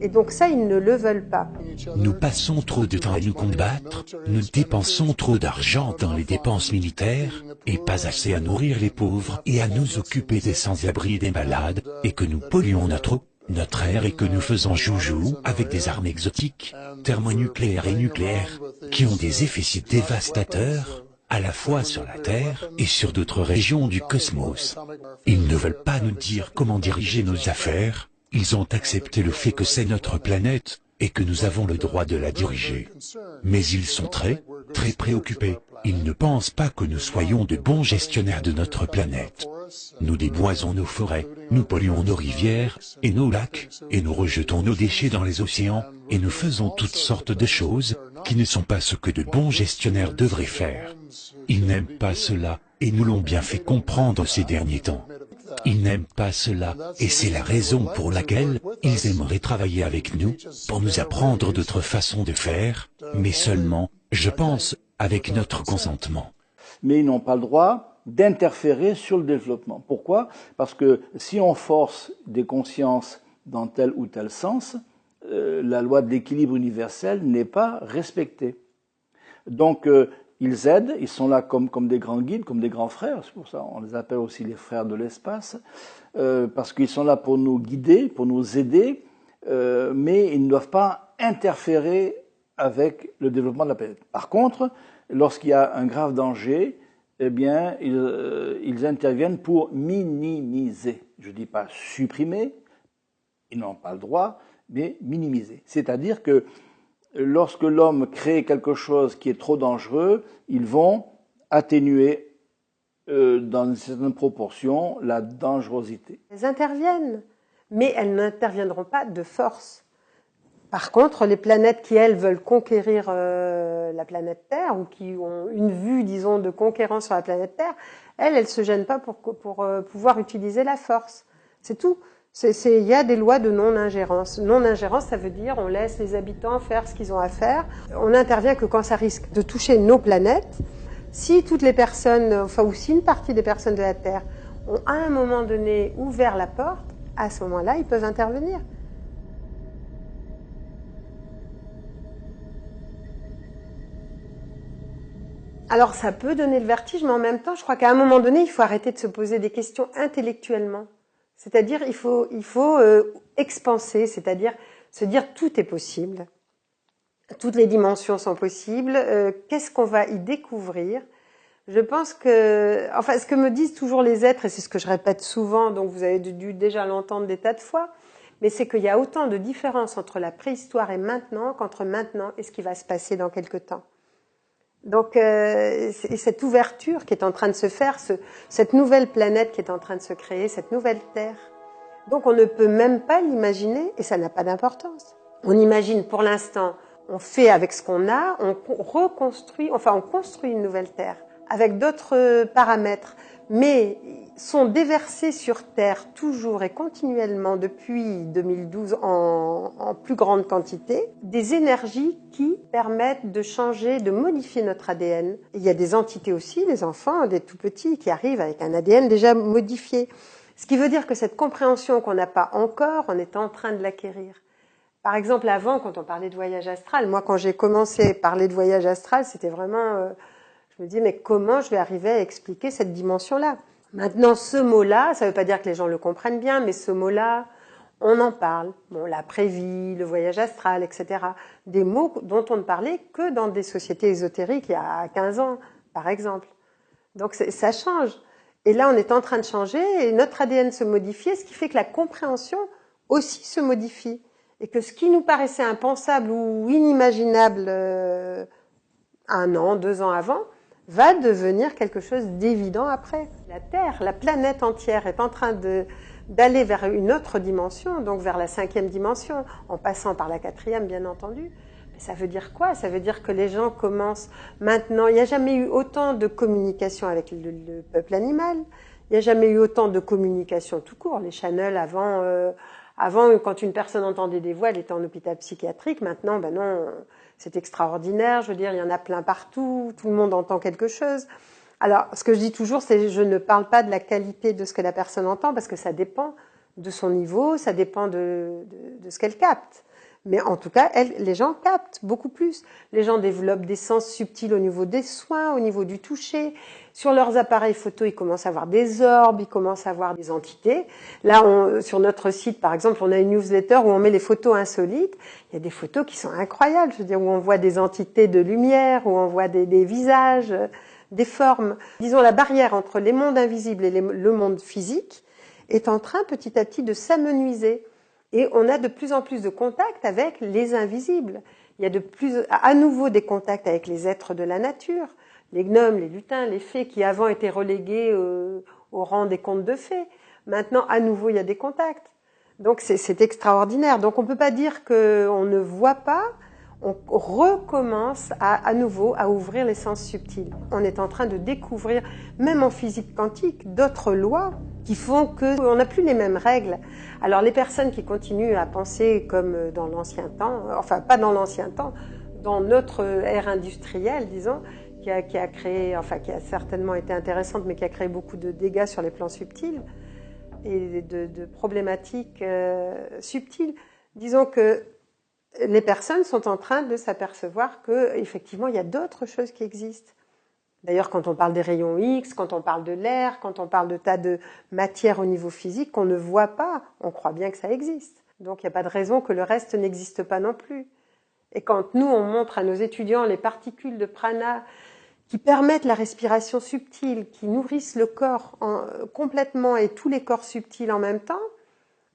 Et donc ça, ils ne le veulent pas. Nous passons trop de temps à nous combattre, nous dépensons trop d'argent dans les dépenses militaires, et pas assez à nourrir les pauvres et à nous occuper des sans-abri et des malades, et que nous polluons notre air et que nous faisons joujou avec des armes exotiques, thermonucléaires et nucléaires, qui ont des effets si dévastateurs, à la fois sur la Terre et sur d'autres régions du cosmos. Ils ne veulent pas nous dire comment diriger nos affaires, ils ont accepté le fait que c'est notre planète et que nous avons le droit de la diriger. Mais ils sont très préoccupés. Ils ne pensent pas que nous soyons de bons gestionnaires de notre planète. Nous déboisons nos forêts, nous polluons nos rivières et nos lacs, et nous rejetons nos déchets dans les océans, et nous faisons toutes sortes de choses qui ne sont pas ce que de bons gestionnaires devraient faire. Ils n'aiment pas cela, et nous l'ont bien fait comprendre ces derniers temps. Ils n'aiment pas cela, et c'est la raison pour laquelle ils aimeraient travailler avec nous, pour nous apprendre d'autres façons de faire, mais seulement, je pense, avec notre consentement. Mais ils n'ont pas le droit d'interférer sur le développement. Pourquoi? Parce que si on force des consciences dans tel ou tel sens, la loi de l'équilibre universel n'est pas respectée. Donc, ils aident, ils sont là comme des grands guides, comme des grands frères, c'est pour ça on les appelle aussi les frères de l'espace, parce qu'ils sont là pour nous guider, pour nous aider, mais ils ne doivent pas interférer avec le développement de la planète. Par contre, lorsqu'il y a un grave danger, eh bien, ils interviennent pour minimiser. Je ne dis pas supprimer, ils n'ont pas le droit, mais minimiser. C'est-à-dire que lorsque l'homme crée quelque chose qui est trop dangereux, ils vont atténuer dans une certaine proportion la dangerosité. Elles interviennent, mais elles n'interviendront pas de force. Par contre, les planètes qui, elles, veulent conquérir la planète Terre, ou qui ont une vue, disons, de conquérance sur la planète Terre, elles ne se gênent pas pour pouvoir utiliser la force. C'est tout. Il y a des lois de non-ingérence. Non-ingérence, ça veut dire on laisse les habitants faire ce qu'ils ont à faire. On n'intervient que quand ça risque de toucher nos planètes. Si toutes les personnes, enfin, ou si une partie des personnes de la Terre ont à un moment donné ouvert la porte, à ce moment-là, ils peuvent intervenir. Alors ça peut donner le vertige, mais en même temps, je crois qu'à un moment donné, il faut arrêter de se poser des questions intellectuellement. C'est-à-dire, il faut expanser, c'est-à-dire se dire tout est possible, toutes les dimensions sont possibles, qu'est-ce qu'on va y découvrir? Je pense que, enfin, ce que me disent toujours les êtres, et c'est ce que je répète souvent, donc vous avez dû déjà l'entendre des tas de fois, mais c'est qu'il y a autant de différences entre la préhistoire et maintenant qu'entre maintenant et ce qui va se passer dans quelque temps. Donc, cette ouverture qui est en train de se faire, cette nouvelle planète qui est en train de se créer, cette nouvelle Terre. Donc, on ne peut même pas l'imaginer et ça n'a pas d'importance. On imagine pour l'instant, on fait avec ce qu'on a, on reconstruit, enfin, on construit une nouvelle Terre avec d'autres paramètres, mais sont déversés sur Terre toujours et continuellement depuis 2012 en plus grande quantité, des énergies qui permettent de changer, de modifier notre ADN. Il y a des entités aussi, des enfants, des tout petits, qui arrivent avec un ADN déjà modifié. Ce qui veut dire que cette compréhension qu'on n'a pas encore, on est en train de l'acquérir. Par exemple, avant, quand on parlait de voyage astral, moi, quand j'ai commencé à parler de voyage astral, c'était vraiment... je me dis, mais comment je vais arriver à expliquer cette dimension-là? Maintenant, ce mot-là, ça ne veut pas dire que les gens le comprennent bien, mais ce mot-là, on en parle. Bon, l'après-vie, le voyage astral, etc. Des mots dont on ne parlait que dans des sociétés ésotériques il y a 15 ans, par exemple. Donc ça change. Et là, on est en train de changer et notre ADN se modifie, ce qui fait que la compréhension aussi se modifie. Et que ce qui nous paraissait impensable ou inimaginable 1 an, 2 ans avant, va devenir quelque chose d'évident après. La Terre, la planète entière est en train d'aller vers une autre dimension, donc vers la 5e dimension, en passant par la 4e, bien entendu. Mais ça veut dire quoi? Ça veut dire que les gens commencent maintenant... Il n'y a jamais eu autant de communication avec le peuple animal, il n'y a jamais eu autant de communication tout court. Les channels avant, quand une personne entendait des voix, elle était en hôpital psychiatrique. Maintenant, ben non... C'est extraordinaire, je veux dire, il y en a plein partout, tout le monde entend quelque chose. Alors, ce que je dis toujours, c'est je ne parle pas de la qualité de ce que la personne entend, parce que ça dépend de son niveau, ça dépend de ce qu'elle capte. Mais en tout cas, les gens captent beaucoup plus. Les gens développent des sens subtils au niveau des soins, au niveau du toucher. Sur leurs appareils photo, ils commencent à voir des orbes, ils commencent à voir des entités. Là, sur notre site, par exemple, on a une newsletter où on met les photos insolites. Il y a des photos qui sont incroyables, je veux dire, où on voit des entités de lumière, où on voit des visages, des formes. Disons, la barrière entre les mondes invisibles et le monde physique est en train petit à petit de s'amenuiser. Et on a de plus en plus de contacts avec les invisibles. Il y a à nouveau des contacts avec les êtres de la nature, les gnomes, les lutins, les fées qui avant étaient relégués au rang des contes de fées. Maintenant, à nouveau, il y a des contacts. Donc c'est extraordinaire. Donc on ne peut pas dire qu'on ne voit pas, on recommence à nouveau à ouvrir les sens subtils. On est en train de découvrir, même en physique quantique, d'autres lois qui font qu'on n'a plus les mêmes règles. Alors les personnes qui continuent à penser comme dans l'ancien temps, enfin pas dans l'ancien temps, dans notre ère industrielle, disons, qui a créé, enfin qui a certainement été intéressante, mais qui a créé beaucoup de dégâts sur les plans subtils et de problématiques subtiles. Disons que les personnes sont en train de s'apercevoir qu'effectivement, il y a d'autres choses qui existent. D'ailleurs, quand on parle des rayons X, quand on parle de l'air, quand on parle de tas de matières au niveau physique qu'on ne voit pas, on croit bien que ça existe. Donc, il n'y a pas de raison que le reste n'existe pas non plus. Et quand nous, on montre à nos étudiants les particules de prana qui permettent la respiration subtile, qui nourrissent le corps complètement et tous les corps subtils en même temps,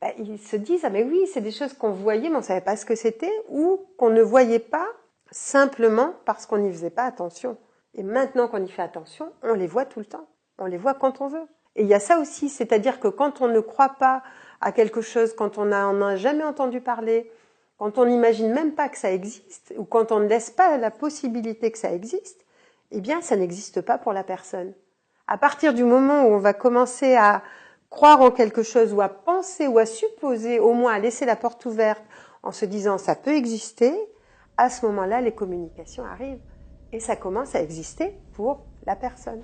ben, ils se disent « Ah mais oui, c'est des choses qu'on voyait, mais on ne savait pas ce que c'était » ou qu'on ne voyait pas simplement parce qu'on n'y faisait pas attention. Et maintenant qu'on y fait attention, on les voit tout le temps. On les voit quand on veut. Et il y a ça aussi, c'est-à-dire que quand on ne croit pas à quelque chose, quand on n'en a jamais entendu parler, quand on n'imagine même pas que ça existe, ou quand on ne laisse pas la possibilité que ça existe, eh bien, ça n'existe pas pour la personne. À partir du moment où on va commencer à croire en quelque chose, ou à penser, ou à supposer, au moins à laisser la porte ouverte, en se disant « ça peut exister », à ce moment-là, les communications arrivent. Et ça commence à exister pour la personne.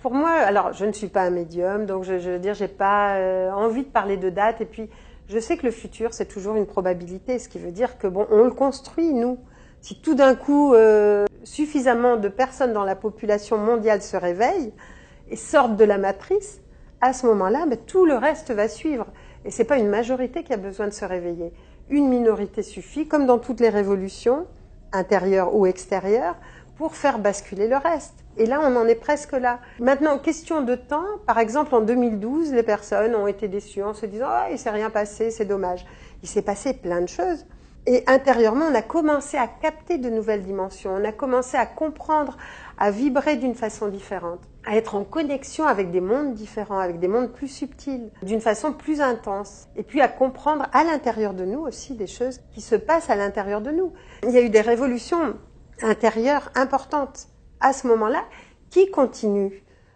Pour moi, alors je ne suis pas un médium, donc je veux dire, j'ai pas envie de parler de date. Et puis, je sais que le futur, c'est toujours une probabilité, ce qui veut dire que bon, on le construit nous. Si tout d'un coup, suffisamment de personnes dans la population mondiale se réveillent et sortent de la matrice, à ce moment-là, ben, tout le reste va suivre. Et c'est pas une majorité qui a besoin de se réveiller. Une minorité suffit, comme dans toutes les révolutions, intérieures ou extérieures, pour faire basculer le reste. Et là, on en est presque là. Maintenant, question de temps, par exemple, en 2012, les personnes ont été déçues en se disant « Oh, il ne s'est rien passé, c'est dommage ». Il s'est passé plein de choses. Et intérieurement, on a commencé à capter de nouvelles dimensions. On a commencé à comprendre, à vibrer d'une façon différente, à être en connexion avec des mondes différents, avec des mondes plus subtils, d'une façon plus intense. Et puis à comprendre à l'intérieur de nous aussi des choses qui se passent à l'intérieur de nous. Il y a eu des révolutions intérieures importantes à ce moment-là qui continuent.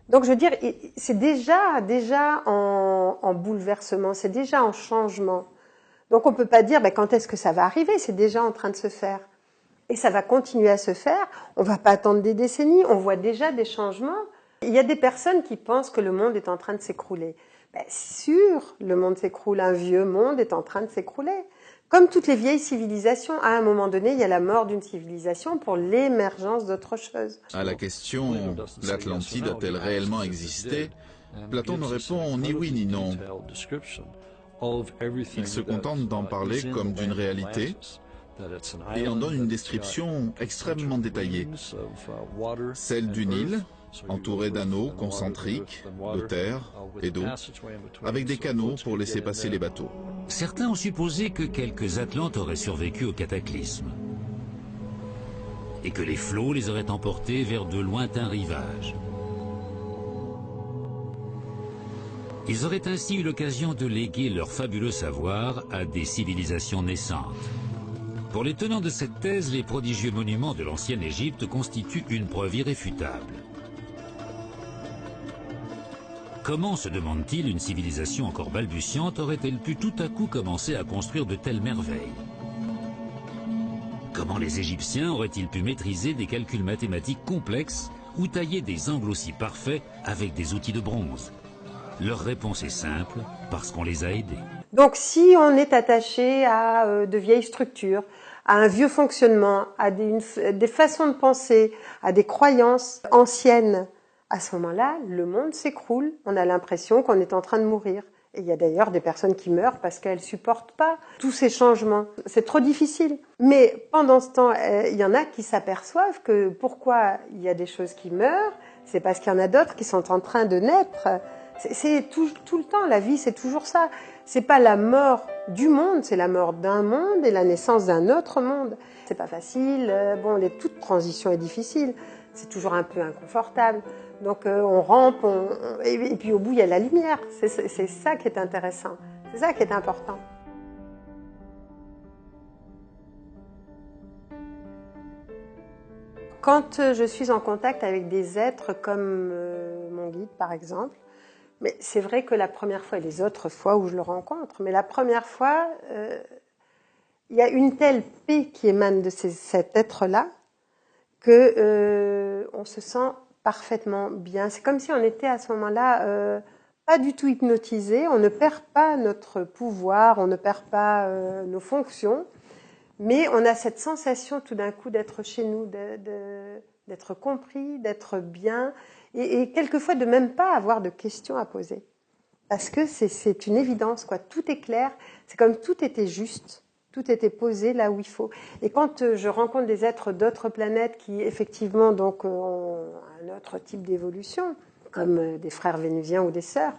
Donc je veux dire, c'est déjà en bouleversement, c'est déjà en changement. Donc on ne peut pas dire quand est-ce que ça va arriver, c'est déjà en train de se faire. Et ça va continuer à se faire, on ne va pas attendre des décennies, on voit déjà des changements. Il y a des personnes qui pensent que le monde est en train de s'écrouler. Sûr, le monde s'écroule, un vieux monde est en train de s'écrouler. Comme toutes les vieilles civilisations, à un moment donné, il y a la mort d'une civilisation pour l'émergence d'autre chose. À la question « l'Atlantide a-t-elle réellement existé ?», Platon ne répond ni oui ni non. Il se contente d'en parler comme d'une réalité et en donne une description extrêmement détaillée. Celle d'une île, entourée d'anneaux concentriques, de terre et d'eau, avec des canaux pour laisser passer les bateaux. Certains ont supposé que quelques Atlantes auraient survécu au cataclysme et que les flots les auraient emportés vers de lointains rivages. Ils auraient ainsi eu l'occasion de léguer leur fabuleux savoir à des civilisations naissantes. Pour les tenants de cette thèse, les prodigieux monuments de l'ancienne Égypte constituent une preuve irréfutable. Comment, se demande-t-il, une civilisation encore balbutiante aurait-elle pu tout à coup commencer à construire de telles merveilles? Comment les Égyptiens auraient-ils pu maîtriser des calculs mathématiques complexes ou tailler des angles aussi parfaits avec des outils de bronze? Leur réponse est simple, parce qu'on les a aidés. Donc si on est attaché à de vieilles structures, à un vieux fonctionnement, à des façons de penser, à des croyances anciennes, à ce moment-là, le monde s'écroule. On a l'impression qu'on est en train de mourir. Et il y a d'ailleurs des personnes qui meurent parce qu'elles ne supportent pas tous ces changements. C'est trop difficile. Mais pendant ce temps, il y en a qui s'aperçoivent que pourquoi il y a des choses qui meurent, c'est parce qu'il y en a d'autres qui sont en train de naître. C'est tout le temps, la vie, c'est toujours ça. C'est pas la mort du monde, c'est la mort d'un monde et la naissance d'un autre monde. C'est pas facile. Bon, toute transition est difficile. C'est toujours un peu inconfortable. Donc on rampe, et puis au bout il y a la lumière. C'est ça qui est intéressant. C'est ça qui est important. Quand je suis en contact avec des êtres comme mon guide par exemple, mais c'est vrai que la première fois et les autres fois où je le rencontre, mais la première fois, il y a une telle paix qui émane de cet être-là que on se sent parfaitement bien. C'est comme si on était à ce moment-là pas du tout hypnotisé, on ne perd pas notre pouvoir, on ne perd pas nos fonctions, mais on a cette sensation tout d'un coup d'être chez nous, d'être compris, d'être bien, et quelquefois de même pas avoir de questions à poser. Parce que c'est une évidence, quoi. Tout est clair, c'est comme tout était juste. Tout était posé là où il faut. Et quand je rencontre des êtres d'autres planètes qui, effectivement, donc, ont un autre type d'évolution, comme des frères vénusiens ou des sœurs,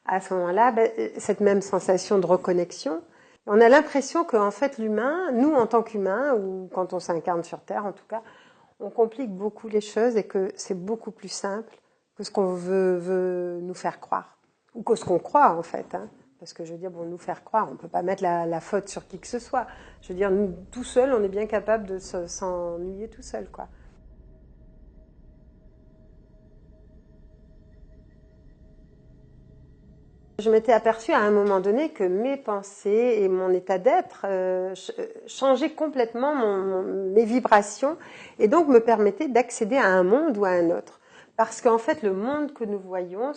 à ce moment-là, cette même sensation de reconnexion, on a l'impression qu'en fait, l'humain, nous, en tant qu'humains, ou quand on s'incarne sur Terre, en tout cas, on complique beaucoup les choses et que c'est beaucoup plus simple que ce qu'on veut nous faire croire. Ou que ce qu'on croit, en fait, hein. Parce que je veux dire, bon, nous faire croire, on ne peut pas mettre la faute sur qui que ce soit. Je veux dire, nous, tout seul, on est bien capable de s'ennuyer tout seul, quoi. Je m'étais aperçue à un moment donné que mes pensées et mon état d'être changeaient complètement mes vibrations et donc me permettaient d'accéder à un monde ou à un autre. Parce qu'en fait, le monde que nous voyons,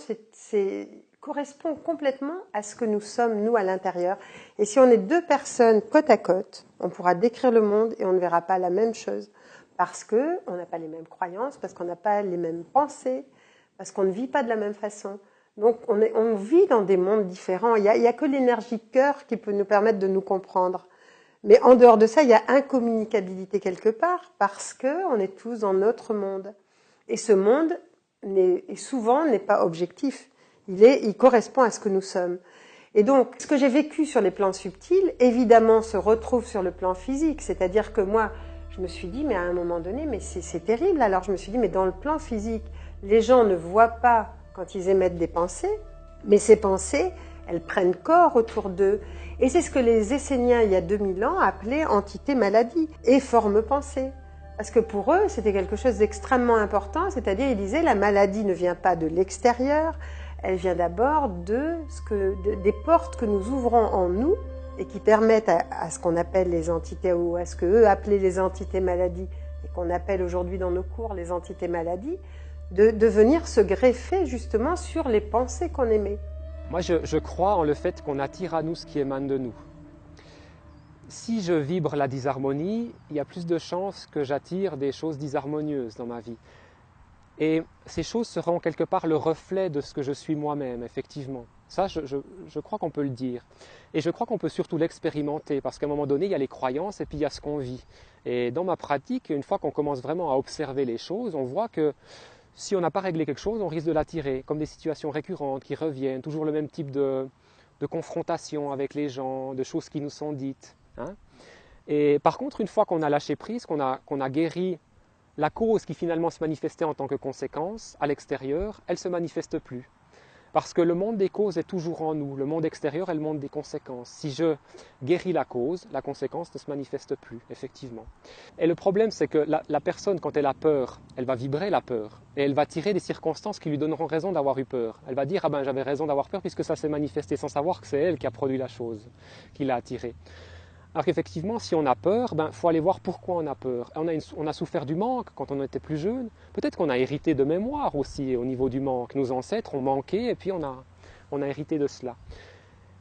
correspond complètement à ce que nous sommes, nous, à l'intérieur. Et si on est deux personnes côte à côte, on pourra décrire le monde et on ne verra pas la même chose. Parce qu'on n'a pas les mêmes croyances, parce qu'on n'a pas les mêmes pensées, parce qu'on ne vit pas de la même façon. Donc on vit dans des mondes différents. Il y a que l'énergie cœur qui peut nous permettre de nous comprendre. Mais en dehors de ça, il y a incommunicabilité quelque part, parce qu'on est tous dans notre monde. Et ce monde, souvent, n'est pas objectif. Il correspond à ce que nous sommes. Et donc, ce que j'ai vécu sur les plans subtils, évidemment, se retrouve sur le plan physique. C'est-à-dire que moi, je me suis dit, mais à un moment donné, mais c'est terrible. Alors je me suis dit, mais dans le plan physique, les gens ne voient pas quand ils émettent des pensées, mais ces pensées, elles prennent corps autour d'eux. Et c'est ce que les Esséniens, il y a 2000 ans, appelaient entité maladie et forme pensée. Parce que pour eux, c'était quelque chose d'extrêmement important, c'est-à-dire, ils disaient, la maladie ne vient pas de l'extérieur, elle vient d'abord des portes que nous ouvrons en nous et qui permettent à ce qu'on appelle les entités, ou à ce qu'eux appelaient les entités maladies, et qu'on appelle aujourd'hui dans nos cours les entités maladies, de venir se greffer justement sur les pensées qu'on émet. Moi, je crois en le fait qu'on attire à nous ce qui émane de nous. Si je vibre la disharmonie, il y a plus de chances que j'attire des choses disharmonieuses dans ma vie. Et ces choses seront quelque part le reflet de ce que je suis moi-même, effectivement. Ça, je crois qu'on peut le dire. Et je crois qu'on peut surtout l'expérimenter, parce qu'à un moment donné, il y a les croyances et puis il y a ce qu'on vit. Et dans ma pratique, une fois qu'on commence vraiment à observer les choses, on voit que si on n'a pas réglé quelque chose, on risque de l'attirer, comme des situations récurrentes qui reviennent, toujours le même type de confrontation avec les gens, de choses qui nous sont dites. Hein. Et par contre, une fois qu'on a lâché prise, qu'on a guéri la cause qui finalement se manifestait en tant que conséquence à l'extérieur, elle ne se manifeste plus. Parce que le monde des causes est toujours en nous. Le monde extérieur est le monde des conséquences. Si je guéris la cause, la conséquence ne se manifeste plus, effectivement. Et le problème, c'est que la personne, quand elle a peur, elle va vibrer la peur. Et elle va tirer des circonstances qui lui donneront raison d'avoir eu peur. Elle va dire « Ah ben, j'avais raison d'avoir peur puisque ça s'est manifesté » sans savoir que c'est elle qui a produit la chose, qui l'a attirée. Alors qu'effectivement, si on a peur, il faut aller voir pourquoi on a peur. On a souffert du manque quand on était plus jeune. Peut-être qu'on a hérité de mémoire aussi au niveau du manque. Nos ancêtres ont manqué et puis on a hérité de cela.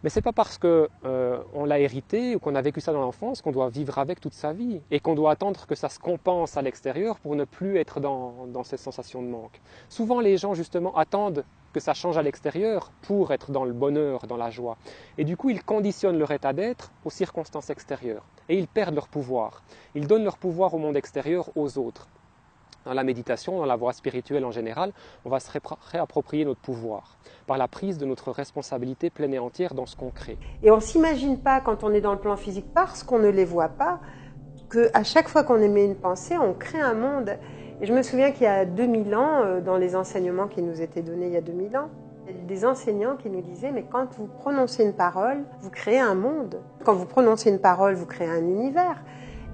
Mais ce n'est pas parce qu'on l'a hérité ou qu'on a vécu ça dans l'enfance qu'on doit vivre avec toute sa vie et qu'on doit attendre que ça se compense à l'extérieur pour ne plus être dans cette sensation de manque. Souvent, les gens, justement, attendent que ça change à l'extérieur pour être dans le bonheur, dans la joie. Et du coup, ils conditionnent leur état d'être aux circonstances extérieures. Et ils perdent leur pouvoir. Ils donnent leur pouvoir au monde extérieur aux autres. Dans la méditation, dans la voie spirituelle en général, on va se réapproprier notre pouvoir par la prise de notre responsabilité pleine et entière dans ce qu'on crée. Et on ne s'imagine pas, quand on est dans le plan physique, parce qu'on ne les voit pas, qu'à chaque fois qu'on émet une pensée, on crée un monde. Et je me souviens qu'il y a 2000 ans, dans les enseignements qui nous étaient donnés il y a 2000 ans, il y a des enseignants qui nous disaient « Mais quand vous prononcez une parole, vous créez un monde. Quand vous prononcez une parole, vous créez un univers. »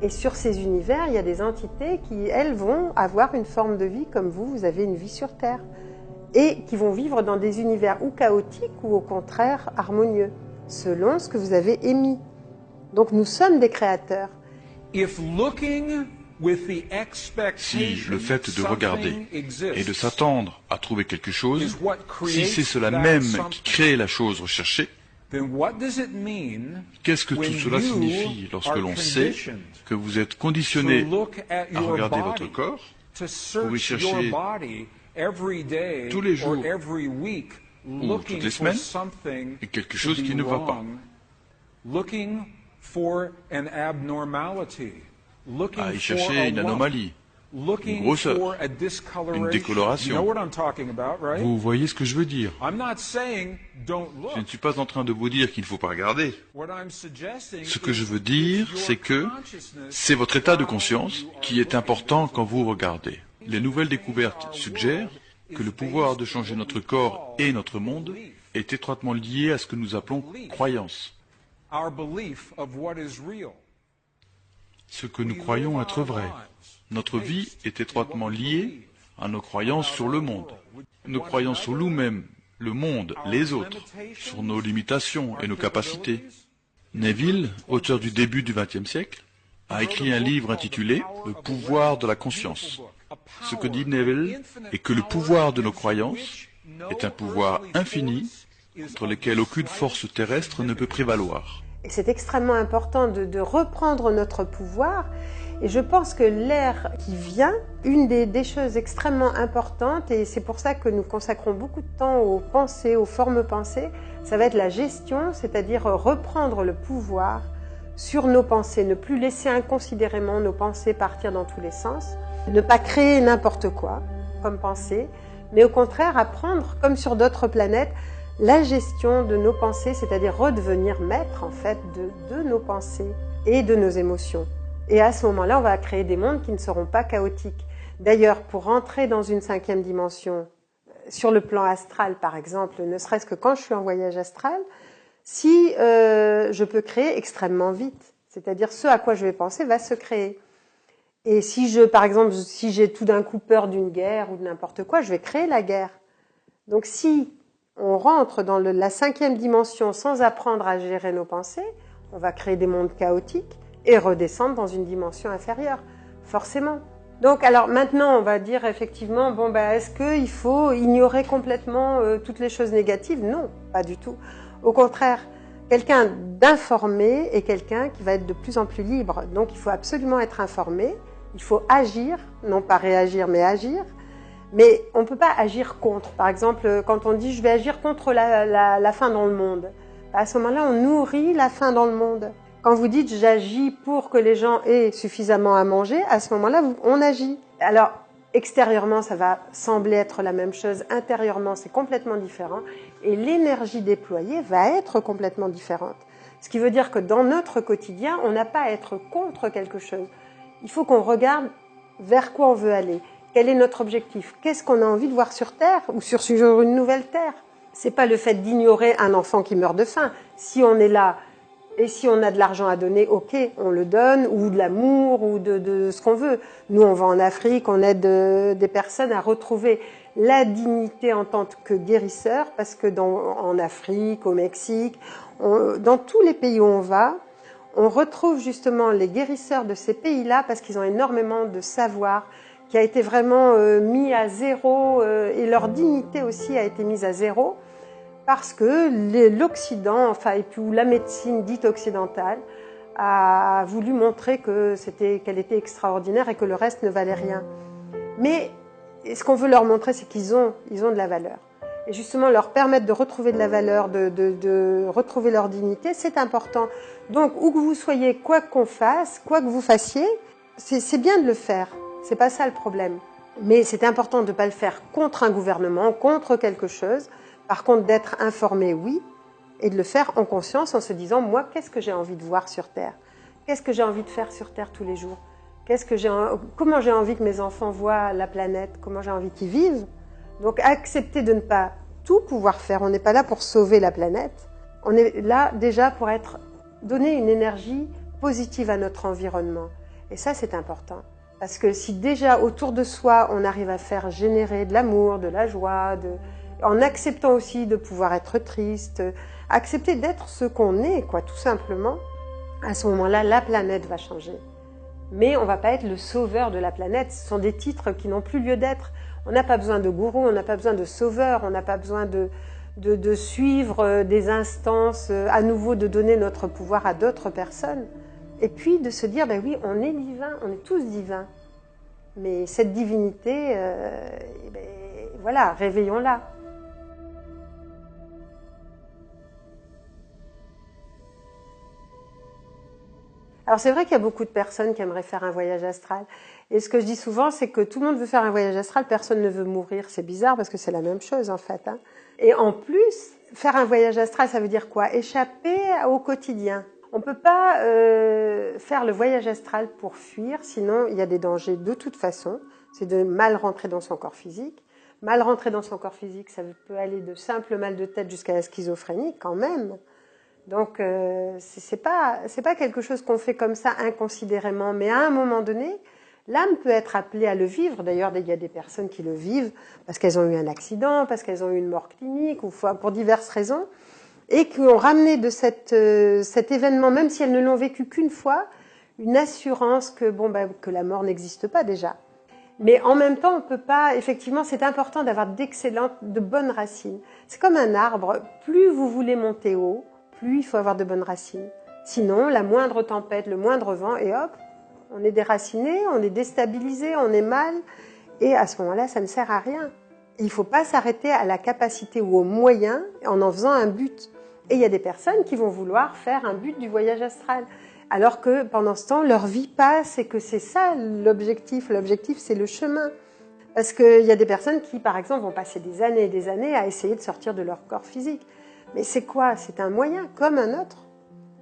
Et sur ces univers, il y a des entités qui, elles, vont avoir une forme de vie comme vous avez une vie sur Terre. Et qui vont vivre dans des univers ou chaotiques ou au contraire harmonieux, selon ce que vous avez émis. Donc nous sommes des créateurs. Si le fait de regarder et de s'attendre à trouver quelque chose, si c'est cela même qui crée la chose recherchée, qu'est-ce que tout cela signifie lorsque l'on sait que vous êtes conditionné à regarder votre corps pour y chercher tous les jours ou toutes les semaines quelque chose qui ne va pas, à y chercher une anomalie, une grosseur, une décoloration. Vous voyez ce que je veux dire? Je ne suis pas en train de vous dire qu'il ne faut pas regarder. Ce que je veux dire, c'est que c'est votre état de conscience qui est important quand vous regardez. Les nouvelles découvertes suggèrent que le pouvoir de changer notre corps et notre monde est étroitement lié à ce que nous appelons croyance. Ce que nous croyons être vrai. Notre vie est étroitement liée à nos croyances sur le monde, nos croyances sur nous-mêmes, le monde, les autres, sur nos limitations et nos capacités. Neville, auteur du début du XXe siècle, a écrit un livre intitulé « Le pouvoir de la conscience ». Ce que dit Neville est que le pouvoir de nos croyances est un pouvoir infini contre lequel aucune force terrestre ne peut prévaloir. Et c'est extrêmement important de reprendre notre pouvoir. Et je pense que l'ère qui vient, une des choses extrêmement importantes, et c'est pour ça que nous consacrons beaucoup de temps aux pensées, aux formes pensées, ça va être la gestion, c'est-à-dire reprendre le pouvoir sur nos pensées, ne plus laisser inconsidérément nos pensées partir dans tous les sens, ne pas créer n'importe quoi comme pensée, mais au contraire apprendre, comme sur d'autres planètes, la gestion de nos pensées, c'est-à-dire redevenir maître en fait de nos pensées et de nos émotions. Et à ce moment-là, on va créer des mondes qui ne seront pas chaotiques. D'ailleurs, pour rentrer dans une 5e dimension, sur le plan astral par exemple, ne serait-ce que quand je suis en voyage astral, si je peux créer extrêmement vite, c'est-à-dire ce à quoi je vais penser va se créer. Et par exemple, si j'ai tout d'un coup peur d'une guerre ou de n'importe quoi, je vais créer la guerre. Donc si on rentre dans la 5e dimension sans apprendre à gérer nos pensées, on va créer des mondes chaotiques et redescendre dans une dimension inférieure, forcément. Donc, alors maintenant, on va dire effectivement, bon, est-ce qu'il faut ignorer complètement toutes les choses négatives? Non, pas du tout. Au contraire, quelqu'un d'informé est quelqu'un qui va être de plus en plus libre. Donc, il faut absolument être informé, il faut agir, non pas réagir, mais agir. Mais on ne peut pas agir contre. Par exemple, quand on dit « je vais agir contre la faim dans le monde », à ce moment-là, on nourrit la faim dans le monde. Quand vous dites « j'agis pour que les gens aient suffisamment à manger », à ce moment-là, on agit. Alors, extérieurement, ça va sembler être la même chose. Intérieurement, c'est complètement différent. Et l'énergie déployée va être complètement différente. Ce qui veut dire que dans notre quotidien, on n'a pas à être contre quelque chose. Il faut qu'on regarde vers quoi on veut aller. Quel est notre objectif? Qu'est-ce qu'on a envie de voir sur Terre ou sur une nouvelle Terre? C'est pas le fait d'ignorer un enfant qui meurt de faim. Si on est là et si on a de l'argent à donner, ok, on le donne, ou de l'amour, ou de ce qu'on veut. Nous, on va en Afrique, on aide des personnes à retrouver la dignité en tant que guérisseurs, parce que en Afrique, au Mexique, dans tous les pays où on va, on retrouve justement les guérisseurs de ces pays-là parce qu'ils ont énormément de savoir, qui a été vraiment mis à zéro et leur dignité aussi a été mise à zéro parce que l'Occident, enfin, ou la médecine dite occidentale, a voulu montrer qu'elle était extraordinaire et que le reste ne valait rien. Mais ce qu'on veut leur montrer, c'est qu'ils ont de la valeur. Et justement, leur permettre de retrouver de la valeur, de retrouver leur dignité, c'est important. Donc, où que vous soyez, quoi qu'on fasse, quoi que vous fassiez, c'est bien de le faire. C'est pas ça le problème. Mais c'est important de ne pas le faire contre un gouvernement, contre quelque chose. Par contre, d'être informé, oui, et de le faire en conscience, en se disant, moi, qu'est-ce que j'ai envie de voir sur Terre? Qu'est-ce que j'ai envie de faire sur Terre tous les jours? Comment j'ai envie que mes enfants voient la planète? Comment j'ai envie qu'ils vivent? Donc, accepter de ne pas tout pouvoir faire. On n'est pas là pour sauver la planète. On est là déjà pour donner une énergie positive à notre environnement. Et ça, c'est important. Parce que si déjà autour de soi, on arrive à faire générer de l'amour, de la joie, en acceptant aussi de pouvoir être triste, accepter d'être ce qu'on est, quoi, tout simplement, à ce moment-là, la planète va changer. Mais on ne va pas être le sauveur de la planète. Ce sont des titres qui n'ont plus lieu d'être. On n'a pas besoin de gourou, on n'a pas besoin de sauveur, on n'a pas besoin de suivre des instances, à nouveau de donner notre pouvoir à d'autres personnes. Et puis de se dire, ben oui, on est divin, on est tous divins. Mais cette divinité, voilà, réveillons-la. Alors c'est vrai qu'il y a beaucoup de personnes qui aimeraient faire un voyage astral. Et ce que je dis souvent, c'est que tout le monde veut faire un voyage astral, personne ne veut mourir. C'est bizarre parce que c'est la même chose en fait. Hein. Et en plus, faire un voyage astral, ça veut dire quoi? Échapper au quotidien. On ne peut pas faire le voyage astral pour fuir, sinon il y a des dangers de toute façon. C'est de mal rentrer dans son corps physique. Mal rentrer dans son corps physique, ça peut aller de simple mal de tête jusqu'à la schizophrénie quand même. Donc c'est pas quelque chose qu'on fait comme ça inconsidérément, mais à un moment donné, l'âme peut être appelée à le vivre. D'ailleurs, il y a des personnes qui le vivent parce qu'elles ont eu un accident, parce qu'elles ont eu une mort clinique, ou pour diverses raisons, et qui ont ramené de cet événement, même si elles ne l'ont vécu qu'une fois, une assurance que que la mort n'existe pas déjà. Mais en même temps, on peut pas. Effectivement, c'est important d'avoir de bonnes racines. C'est comme un arbre. Plus vous voulez monter haut, plus il faut avoir de bonnes racines. Sinon, la moindre tempête, le moindre vent, et hop, on est déraciné, on est déstabilisé, on est mal, et à ce moment-là, ça ne sert à rien. Il ne faut pas s'arrêter à la capacité ou aux moyens en faisant un but. Et il y a des personnes qui vont vouloir faire un but du voyage astral, alors que pendant ce temps, leur vie passe et que c'est ça l'objectif. L'objectif, c'est le chemin. Parce qu'il y a des personnes qui, par exemple, vont passer des années et des années à essayer de sortir de leur corps physique. Mais c'est quoi? C'est un moyen, comme un autre.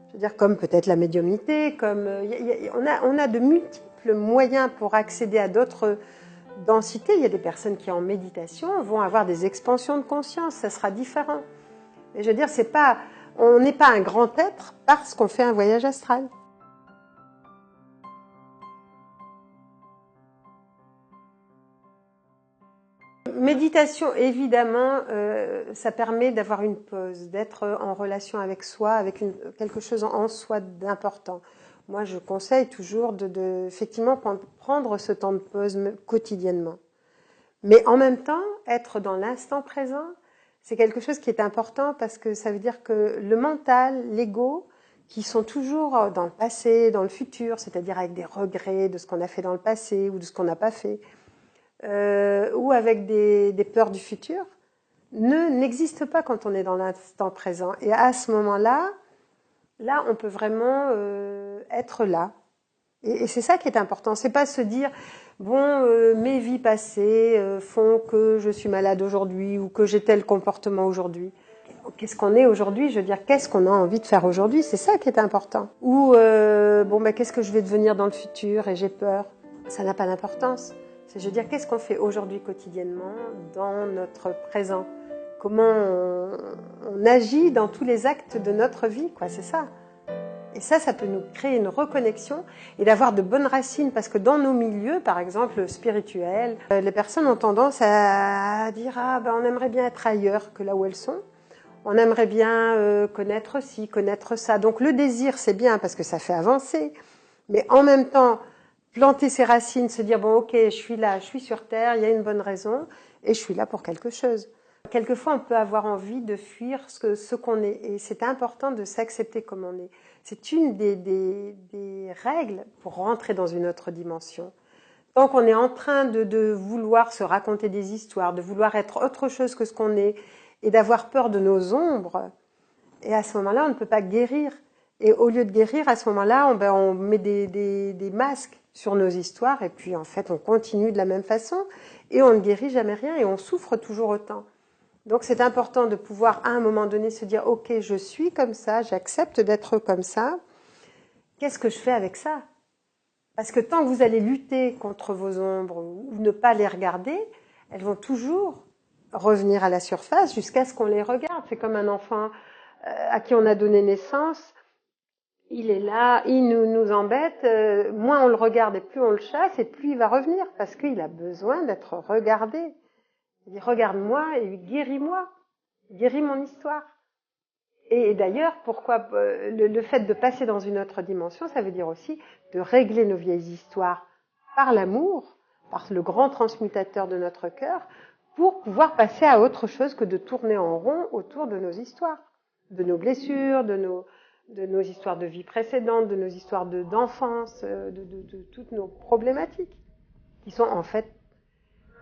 Je veux dire, comme peut-être la médiumnité, comme on a de multiples moyens pour accéder à d'autres densités. Il y a des personnes qui, en méditation, vont avoir des expansions de conscience. Ça sera différent. Mais je veux dire, on n'est pas un grand être parce qu'on fait un voyage astral. Méditation, évidemment, ça permet d'avoir une pause, d'être en relation avec soi, avec quelque chose en soi d'important. Moi, je conseille toujours effectivement prendre ce temps de pause quotidiennement. Mais en même temps, être dans l'instant présent, c'est quelque chose qui est important parce que ça veut dire que le mental, l'ego, qui sont toujours dans le passé, dans le futur, c'est-à-dire avec des regrets de ce qu'on a fait dans le passé ou de ce qu'on n'a pas fait, ou avec des peurs du futur, n'existe pas quand on est dans l'instant présent. Et à ce moment-là, on peut vraiment être là. Et c'est ça qui est important. C'est pas se dire, mes vies passées font que je suis malade aujourd'hui ou que j'ai tel comportement aujourd'hui. Qu'est-ce qu'on est aujourd'hui? Je veux dire, qu'est-ce qu'on a envie de faire aujourd'hui? C'est ça qui est important. Ou, qu'est-ce que je vais devenir dans le futur et j'ai peur? Ça n'a pas d'importance. Je veux dire, qu'est-ce qu'on fait aujourd'hui quotidiennement dans notre présent? Comment on agit dans tous les actes de notre vie, quoi, c'est ça. Et ça peut nous créer une reconnexion et d'avoir de bonnes racines, parce que dans nos milieux, par exemple spirituels, les personnes ont tendance à dire on aimerait bien être ailleurs que là où elles sont. On aimerait bien connaître ci, connaître ça. Donc le désir, c'est bien parce que ça fait avancer, mais en même temps, planter ses racines, se dire ok, je suis là, je suis sur Terre, il y a une bonne raison, et je suis là pour quelque chose. Quelquefois, on peut avoir envie de fuir ce qu'on est, et c'est important de s'accepter comme on est. C'est une des règles pour rentrer dans une autre dimension. Tant qu'on est en train de vouloir se raconter des histoires, de vouloir être autre chose que ce qu'on est, et d'avoir peur de nos ombres, et à ce moment-là, on ne peut pas guérir. Et au lieu de guérir, à ce moment-là, on met des masques sur nos histoires, et puis en fait, on continue de la même façon, et on ne guérit jamais rien, et on souffre toujours autant. Donc c'est important de pouvoir, à un moment donné, se dire « Ok, je suis comme ça, j'accepte d'être comme ça. Qu'est-ce que je fais avec ça ?» Parce que tant que vous allez lutter contre vos ombres ou ne pas les regarder, elles vont toujours revenir à la surface jusqu'à ce qu'on les regarde. C'est comme un enfant à qui on a donné naissance. Il est là, il nous embête. Moins on le regarde et plus on le chasse, et plus il va revenir parce qu'il a besoin d'être regardé. Il dit, regarde-moi et guéris-moi, guéris mon histoire. Et d'ailleurs, pourquoi le fait de passer dans une autre dimension, ça veut dire aussi de régler nos vieilles histoires par l'amour, par le grand transmutateur de notre cœur, pour pouvoir passer à autre chose que de tourner en rond autour de nos histoires, de nos blessures, de nos histoires de vie précédentes, de nos histoires d'enfance, de toutes nos problématiques, qui sont en fait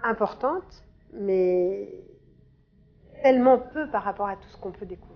importantes, mais tellement peu par rapport à tout ce qu'on peut découvrir.